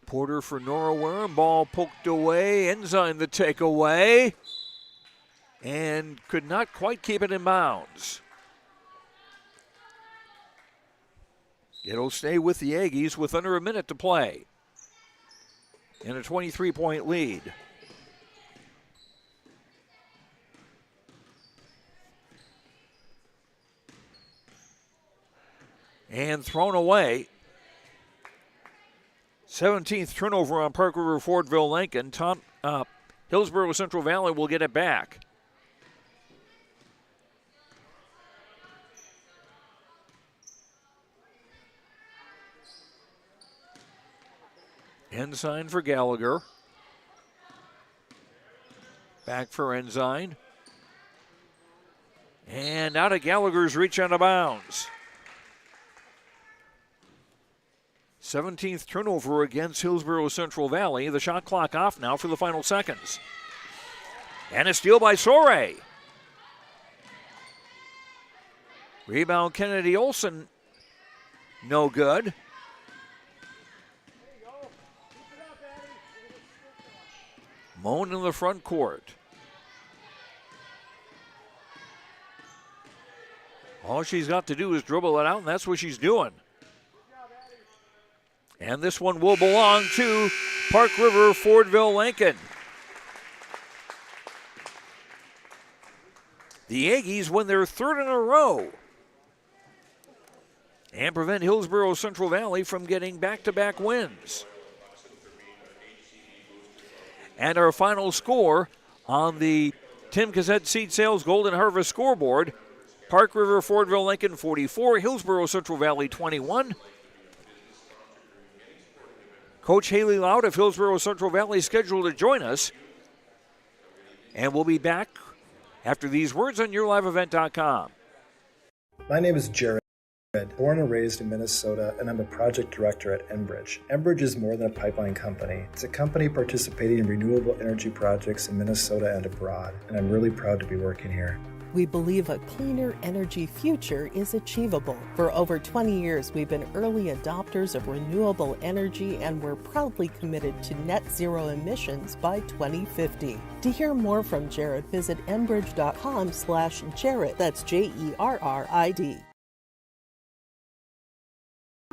Porter for Nora Wareham. Ball poked away. Ensign the takeaway. And could not quite keep it in bounds. It'll stay with the Aggies with under a minute to play. And a 23-point lead. and thrown away. 17th turnover on Park River Fordville-Lankin. Hillsboro Central Valley will get it back. Ensign for Gallagher. Back for Ensign. And out of Gallagher's reach, out of bounds. 17th turnover against Hillsboro Central Valley. The shot clock off now for the final seconds. And a steal by Sore. Rebound Kennedy Olson. No good. Moan in the front court. All she's got to do is dribble it out, and that's what she's doing. And this one will belong to Park River Fordville-Lankin. The Aggies win their third in a row and prevent Hillsboro Central Valley from getting back-to-back wins. And our final score on the Tim Cassette Seed Sales Golden Harvest scoreboard, Park River Fordville-Lankin 44, Hillsboro Central Valley 21. Coach Haley Loud of Hillsboro Central Valley is scheduled to join us. And we'll be back after these words on YourLiveEvent.com. My name is Jared. Born and raised in Minnesota, and I'm a project director at Enbridge. Enbridge is more than a pipeline company. It's a company participating in renewable energy projects in Minnesota and abroad, and I'm really proud to be working here. We believe a cleaner energy future is achievable. For over 20 years, we've been early adopters of renewable energy, and we're proudly committed to net zero emissions by 2050. To hear more from Jared, visit enbridge.com/Jared. That's JERRID.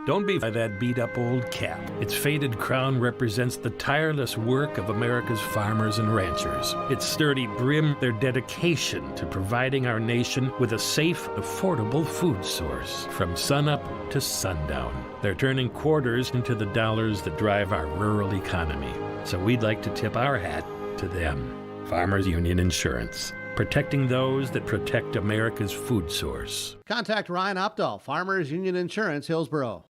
Don't be by that beat-up old cap. Its faded crown represents the tireless work of America's farmers and ranchers. Its sturdy brim, their dedication to providing our nation with a safe, affordable food source. From sunup to sundown, they're turning quarters into the dollars that drive our rural economy. So we'd like to tip our hat to them. Farmers Union Insurance. Protecting those that protect America's food source. Contact Ryan Opdahl, Farmers Union Insurance, Hillsboro.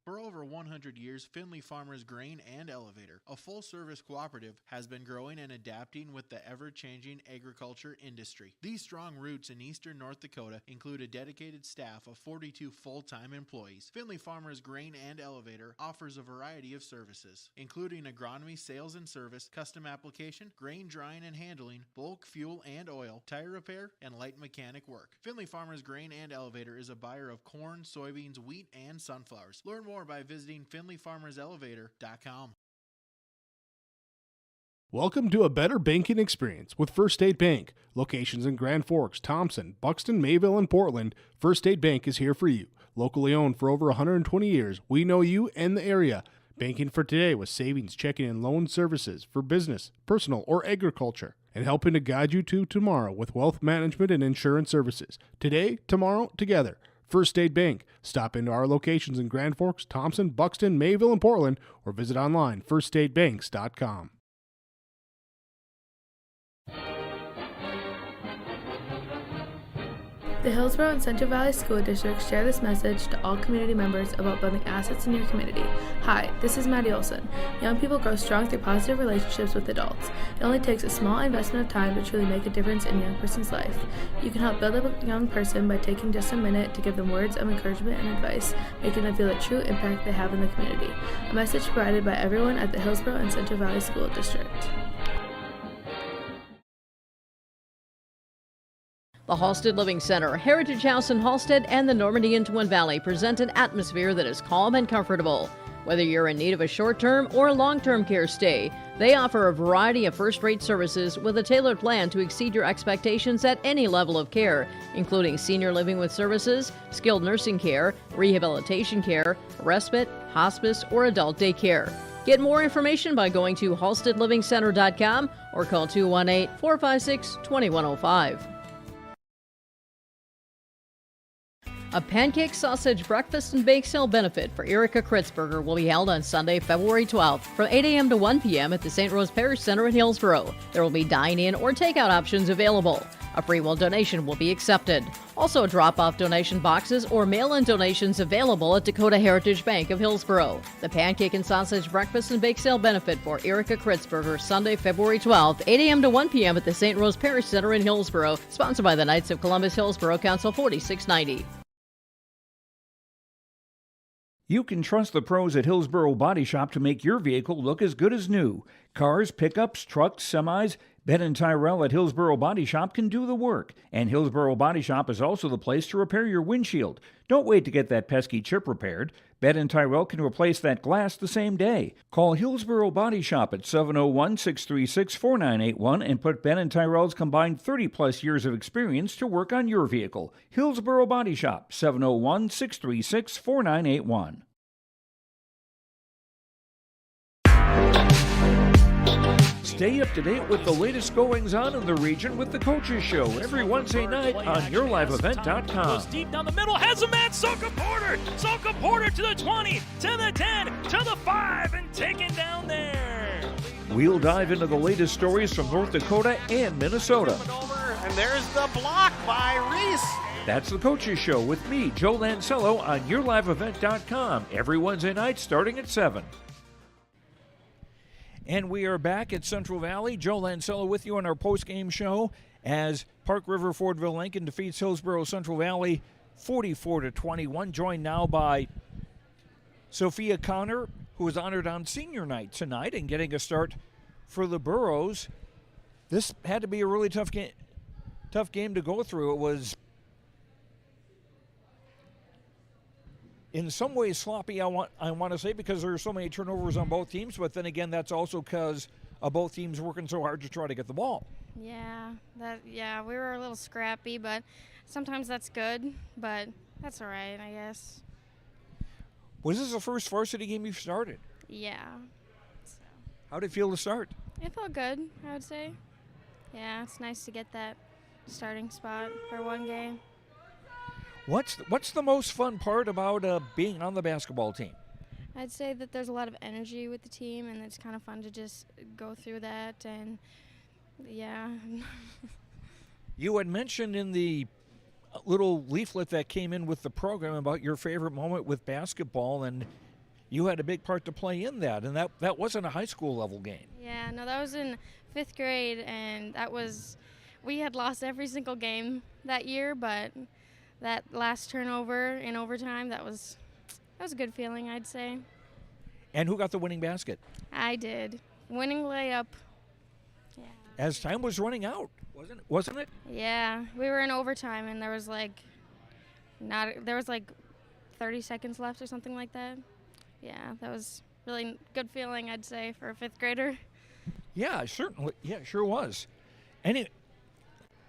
For over 100 years, Findlay Farmers Grain and Elevator, a full-service cooperative, has been growing and adapting with the ever-changing agriculture industry. These strong roots in eastern North Dakota include a dedicated staff of 42 full-time employees. Findlay Farmers Grain and Elevator offers a variety of services, including agronomy, sales and service, custom application, grain drying and handling, bulk fuel and oil, tire repair, and light mechanic work. Findlay Farmers Grain and Elevator is a buyer of corn, soybeans, wheat, and sunflowers. Learn more by visiting FindlayFarmersElevator.com. Welcome to a better banking experience with First State Bank. Locations in Grand Forks, Thompson, Buxton, Mayville, and Portland, First State Bank is here for you. Locally owned for over 120 years, we know you and the area. Banking for today with savings, checking, and loan services for business, personal, or agriculture. And helping to guide you to tomorrow with wealth management and insurance services. Today, tomorrow, together. First State Bank. Stop into our locations in Grand Forks, Thompson, Buxton, Mayville, and Portland, or visit online firststatebanks.com. The Hillsboro and Central Valley School Districts share this message to all community members about building assets in your community. Hi, this is Maddie Olson. Young people grow strong through positive relationships with adults. It only takes a small investment of time to truly make a difference in a young person's life. You can help build up a young person by taking just a minute to give them words of encouragement and advice, making them feel the true impact they have in the community. A message provided by everyone at the Hillsboro and Central Valley School District. The Halstead Living Center, Heritage House in Halstead, and the Normandy in Twin Valley present an atmosphere that is calm and comfortable. Whether you're in need of a short-term or long-term care stay, they offer a variety of first-rate services with a tailored plan to exceed your expectations at any level of care, including senior living with services, skilled nursing care, rehabilitation care, respite, hospice, or adult day care. Get more information by going to halsteadlivingcenter.com or call 218-456-2105. A pancake sausage breakfast and bake sale benefit for Erika Kritzberger will be held on Sunday, February 12th from 8 a.m. to 1 p.m. at the St. Rose Parish Center in Hillsboro. There will be dine-in or takeout options available. A free will donation will be accepted. Also, drop-off donation boxes or mail-in donations available at Dakota Heritage Bank of Hillsboro. The pancake and sausage breakfast and bake sale benefit for Erika Kritzberger, Sunday, February 12th, 8 a.m. to 1 p.m. at the St. Rose Parish Center in Hillsboro. Sponsored by the Knights of Columbus, Hillsboro, Council 4690. You can trust the pros at Hillsboro Body Shop to make your vehicle look as good as new. Cars, pickups, trucks, semis, Ben & Tyrell at Hillsboro Body Shop can do the work. And Hillsboro Body Shop is also the place to repair your windshield. Don't wait to get that pesky chip repaired. Ben & Tyrell can replace that glass the same day. Call Hillsboro Body Shop at 701-636-4981 and put Ben & Tyrell's combined 30-plus years of experience to work on your vehicle. Hillsboro Body Shop, 701-636-4981. Stay up to date with the latest goings-on in the region with the Coaches Show every Wednesday night on YourLiveEvent.com. Goes deep down the middle, has a man, Soka Porter! Soka Porter to the 20, to the 10, to the 5, and taken down there. We'll dive into the latest stories from North Dakota and Minnesota. And there's the block by Reese. That's the Coaches Show with me, Joe Lancello, on YourLiveEvent.com every Wednesday night starting at 7. And we are back at Central Valley. Joe Lancello with you on our post-game show as Park River Fordville-Lankin defeats Hillsboro Central Valley 44-21. Joined now by Sophia Connor, who was honored on senior night tonight and getting a start for the Burros. This had to be a really tough game to go through. It was in some ways sloppy, I want to say, because there are so many turnovers on both teams, but then again, that's also because of both teams working so hard to try to get the ball. Yeah, we were a little scrappy, but sometimes that's good, but that's all right, I guess. Was this the first varsity game you've started? Yeah. So. How did it feel to start? It felt good, I would say. Yeah, it's nice to get that starting spot for one game. What's the most fun part about being on the basketball team? I'd say that there's a lot of energy with the team, and it's kind of fun to just go through that, and yeah. You had mentioned in the little leaflet that came in with the program about your favorite moment with basketball, and you had a big part to play in that, and that wasn't a high school level game. Yeah, no, that was in 5th grade, and we had lost every single game that year, but that last turnover in overtime, that was a good feeling, I'd say. And who got the winning basket? I did. Winning layup. Yeah. As time was running out, wasn't it? Yeah, we were in overtime, and there was like 30 seconds left or something like that. Yeah, that was really good feeling, I'd say, for a 5th grader. Yeah, certainly. Yeah, sure was.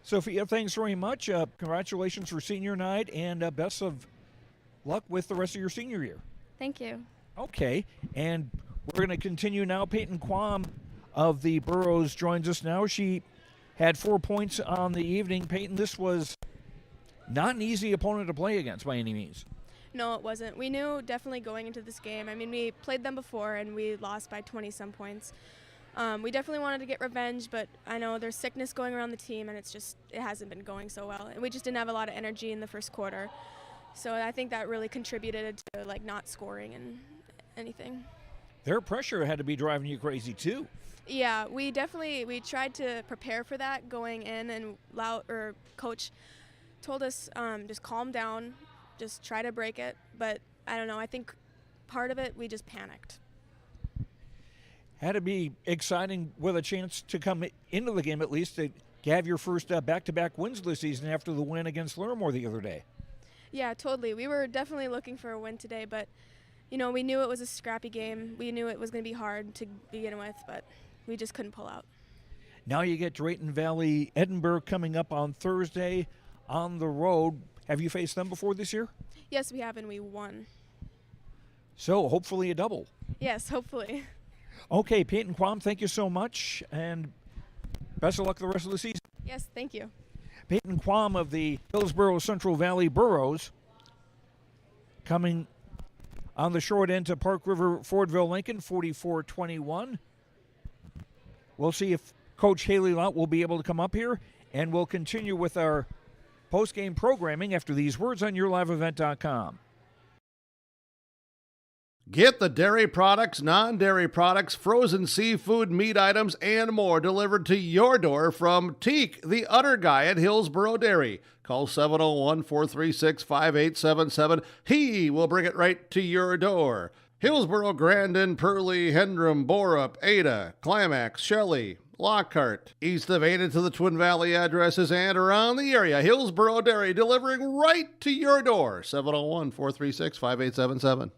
Sophia, thanks very much. Congratulations for senior night, and best of luck with the rest of your senior year. Thank you. Okay, and we're going to continue now. Peyton Quam of the Burros joins us now. She had 4 points on the evening. Peyton, this was not an easy opponent to play against by any means. No, it wasn't. We knew definitely going into this game. I mean, we played them before, and we lost by 20-some points. We definitely wanted to get revenge, but I know there's sickness going around the team, and it hasn't been going so well. And we just didn't have a lot of energy in the first quarter. So I think that really contributed to not scoring and anything. Their pressure had to be driving you crazy too. Yeah, we tried to prepare for that going in, and coach told us just calm down, just try to break it. But I don't know, I think part of it we just panicked. Had to be exciting with a chance to come into the game at least to have your first back-to-back wins this season after the win against Livermore the other day. Yeah, totally. We were definitely looking for a win today, but we knew it was a scrappy game. We knew it was going to be hard to begin with, but we just couldn't pull out. Now you get Drayton Valley Edinburgh coming up on Thursday on the road. Have you faced them before this year? Yes, we have, and we won. So hopefully a double. Yes, hopefully. Okay, Peyton Quam, thank you so much, and best of luck the rest of the season. Yes, thank you. Peyton Quam of the Hillsboro Central Valley Burros coming on the short end to Park River Fordville-Lankin, 44-21. We'll see if Coach Haley Lott will be able to come up here, and we'll continue with our post-game programming after these words on YourLiveEvent.com. Get the dairy products, non-dairy products, frozen seafood, meat items, and more delivered to your door from Teak, the Udder Guy at Hillsboro Dairy. Call 701-436-5877. He will bring it right to your door. Hillsboro, Grandin, Purley, Hendrum, Borup, Ada, Climax, Shelley, Lockhart. East of Ada to the Twin Valley addresses and around the area. Hillsboro Dairy delivering right to your door. 701-436-5877.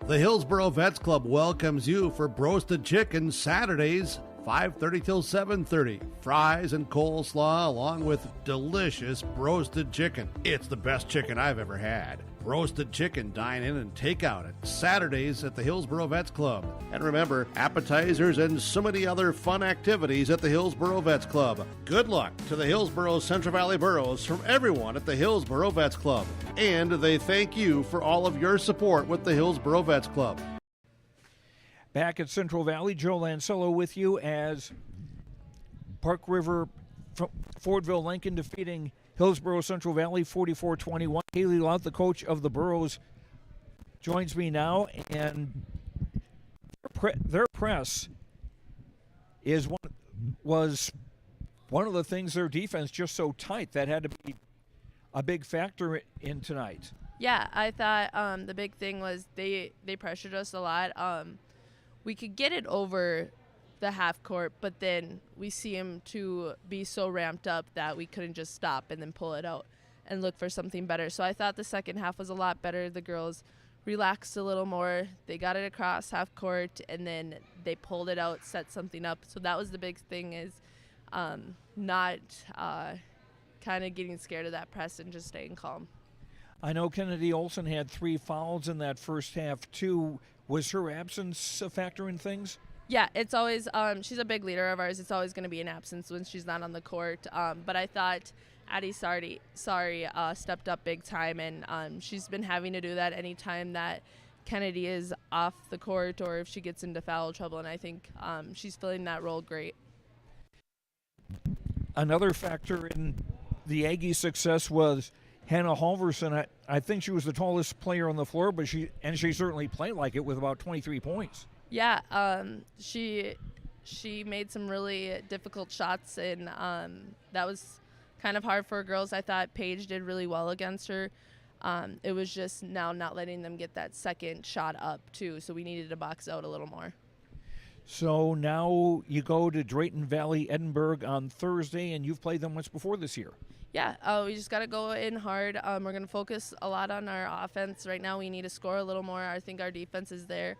The Hillsboro Vets Club welcomes you for Broasted Chicken Saturdays, 5:30 till 7:30. Fries and coleslaw along with delicious broasted chicken. It's the best chicken I've ever had. Roasted chicken, dine in and take out at Saturdays at the Hillsboro Vets Club. And remember, appetizers and so many other fun activities at the Hillsboro Vets Club. Good luck to the Hillsboro Central Valley Burros from everyone at the Hillsboro Vets Club. And they thank you for all of your support with the Hillsboro Vets Club. Back at Central Valley, Joe Lancello with you as Park River Fordville-Lankin defeating Hillsboro Central Valley 44-21. Haley Lott, the coach of the Burros, joins me now, and their press was one of the things, their defense just so tight. That had to be a big factor in tonight. Yeah, I thought the big thing was they pressured us a lot. We could get it over the half court, but then we see him to be so ramped up that we couldn't just stop and then pull it out and look for something better. So I thought the second half was a lot better. The girls relaxed a little more. They got it across half court, and then they pulled it out, set something up. So that was the big thing, is not kind of getting scared of that press and just staying calm. I know Kennedy Olson had 3 fouls in that first half, too. Was her absence a factor in things? Yeah, it's always she's a big leader of ours. It's always going to be an absence when she's not on the court. But I thought Addie Sari stepped up big time, and she's been having to do that anytime that Kennedy is off the court or if she gets into foul trouble, and I think she's filling that role great. Another factor in the Aggies' success was Hannah Halverson. I think she was the tallest player on the floor, but she certainly played like it with about 23 points. Yeah, she made some really difficult shots, and that was kind of hard for girls. I thought Paige did really well against her. It was just now not letting them get that second shot up, too, so we needed to box out a little more. So now you go to Drayton Valley, Edinburgh on Thursday, and you've played them once before this year. Yeah, we just got to go in hard. We're going to focus a lot on our offense. Right now we need to score a little more. I think our defense is there.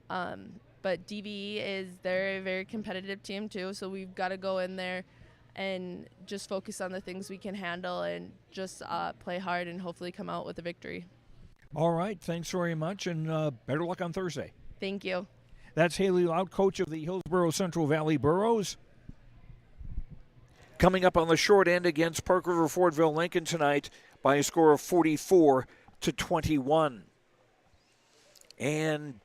But DVE they're a very competitive team too, so we've got to go in there and just focus on the things we can handle and just play hard and hopefully come out with a victory. All right, thanks very much, and better luck on Thursday. Thank you. That's Haley Lott, coach of the Hillsboro Central Valley Burros. Coming up on the short end against Park River Fordville-Lankin tonight by a score of 44-21. And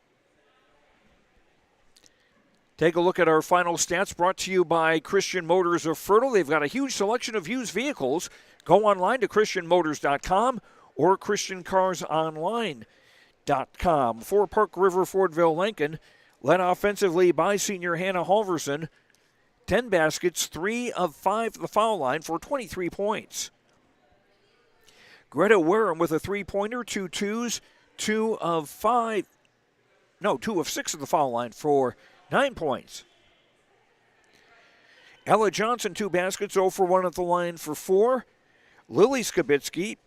take a look at our final stats brought to you by Christian Motors of Fertile. They've got a huge selection of used vehicles. Go online to christianmotors.com or christiancarsonline.com. For Park River Fordville-Lankin, led offensively by senior Hannah Halverson. 10 baskets, 3 of 5 at the foul line for 23 points. Greta Wareham with a three-pointer, 2 twos, 2 of 6 at the foul line for 9 points. Ella Johnson, 2 baskets, 0 for 1 at the line for 4. Lily Skibitsky,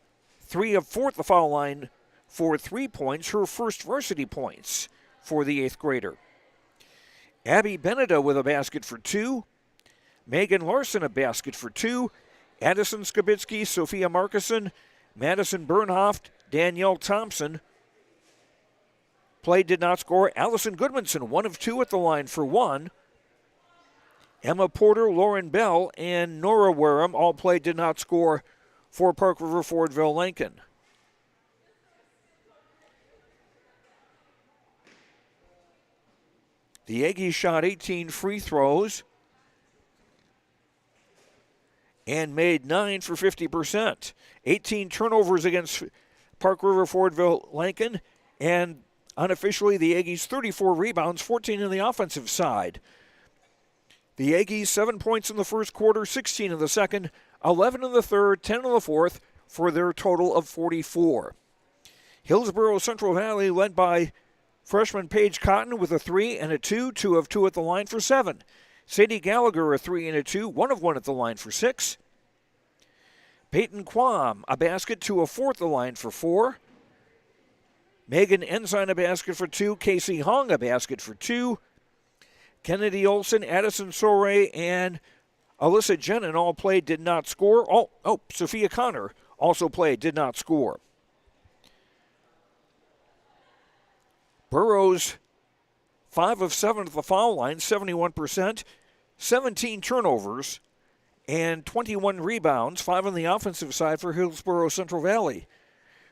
3 of 4 at the foul line for 3 points, her first varsity points for the 8th grader. Abby Beneda with a basket for 2. Megan Larson a basket for 2. Addison Skibitsky, Sophia Markison, Madison Bernhoft, Danielle Thompson. Play did not score. Allison Goodmanson, 1 of 2 at the line for 1. Emma Porter, Lauren Bell, and Nora Wareham all played did not score for Park River Fordville-Lankin. The Aggies shot 18 free throws and made 9 for 50%. 18 turnovers against Park River Fordville-Lankin, and unofficially the Aggies 34 rebounds, 14 on the offensive side. The Aggies 7 points in the first quarter, 16 in the second, 11 in the third, 10 in the fourth, for their total of 44. Hillsboro Central Valley led by freshman Paige Cotton with a 3 and a 2, 2 of 2 at the line for 7. Sadie Gallagher a 3 and a 2, 1 of 1 at the line for 6. Peyton Quam a basket, 2 of 4 at the line for 4. Megan Ensign a basket for 2. Casey Hong a basket for 2. Kennedy Olson, Addison Sore, and Alyssa Jenin all played, did not score. Sophia Connor also played, did not score. Burrows 5 of 7 at the foul line, 71%, 17 turnovers, and 21 rebounds, 5 on the offensive side for Hillsboro Central Valley.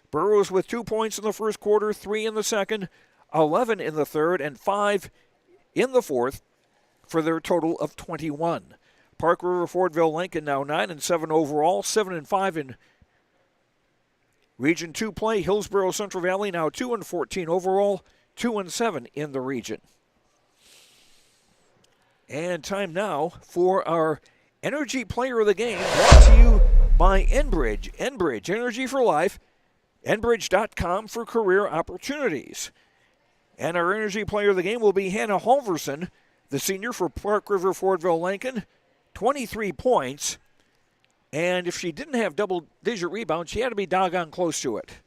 Burrows with 2 points in the first quarter, 3 in the second, 11 in the third, and 5 in the fourth for their total of 21. Park River Fordville-Lankin now 9 and 7 overall, 7 and 5 in Region 2 play. Hillsboro Central Valley now 2 and 14 overall, 2 and 7 in the region. And time now for our Energy Player of the Game, brought to you by Enbridge. Enbridge, Energy for Life. Enbridge.com for career opportunities. And our Energy Player of the Game will be Hannah Halverson, the senior for Park River Fordville-Lankin, 23 points. And if she didn't have double-digit rebounds, she had to be doggone close to it.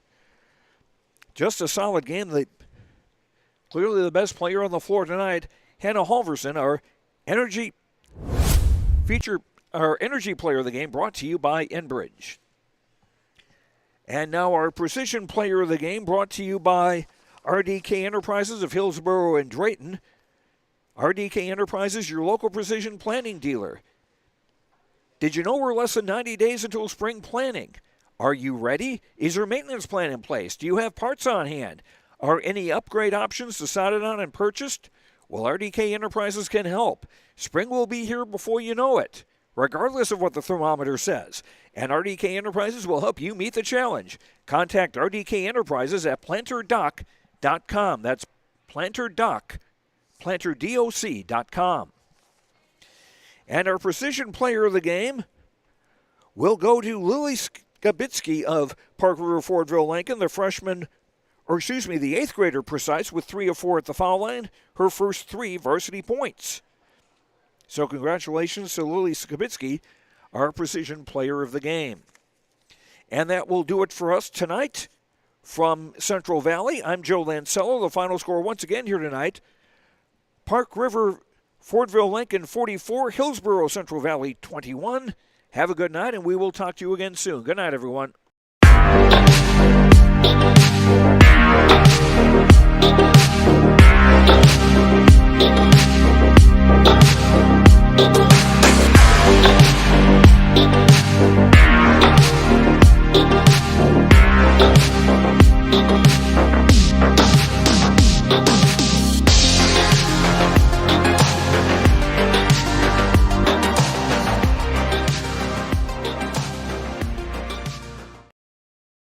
Just a solid game. Clearly the best player on the floor tonight, Hannah Halverson, our Energy Player of the Game, brought to you by Enbridge. And now our Precision Player of the Game, brought to you by RDK Enterprises of Hillsboro and Drayton. RDK Enterprises, your local precision planning dealer. Did you know we're less than 90 days until spring planning? Are you ready? Is your maintenance plan in place? Do you have parts on hand? Are any upgrade options decided on and purchased? Well, RDK Enterprises can help. Spring will be here before you know it, regardless of what the thermometer says. And RDK Enterprises will help you meet the challenge. Contact RDK Enterprises at planterdoc.com. That's planterdoc.com. And our Precision Player of the Game will go to Lily Skabitsky of Park River Fordville-Lankin, the the 8th grader precise, with 3 of 4 at the foul line, her first 3 varsity points. So congratulations to Lily Skabitsky, our Precision Player of the Game. And that will do it for us tonight from Central Valley. I'm Joe Lancello. The final score once again here tonight, Park River Fordville-Lankin 44, Hillsboro Central Valley 21. Have a good night, and we will talk to you again soon. Good night, everyone.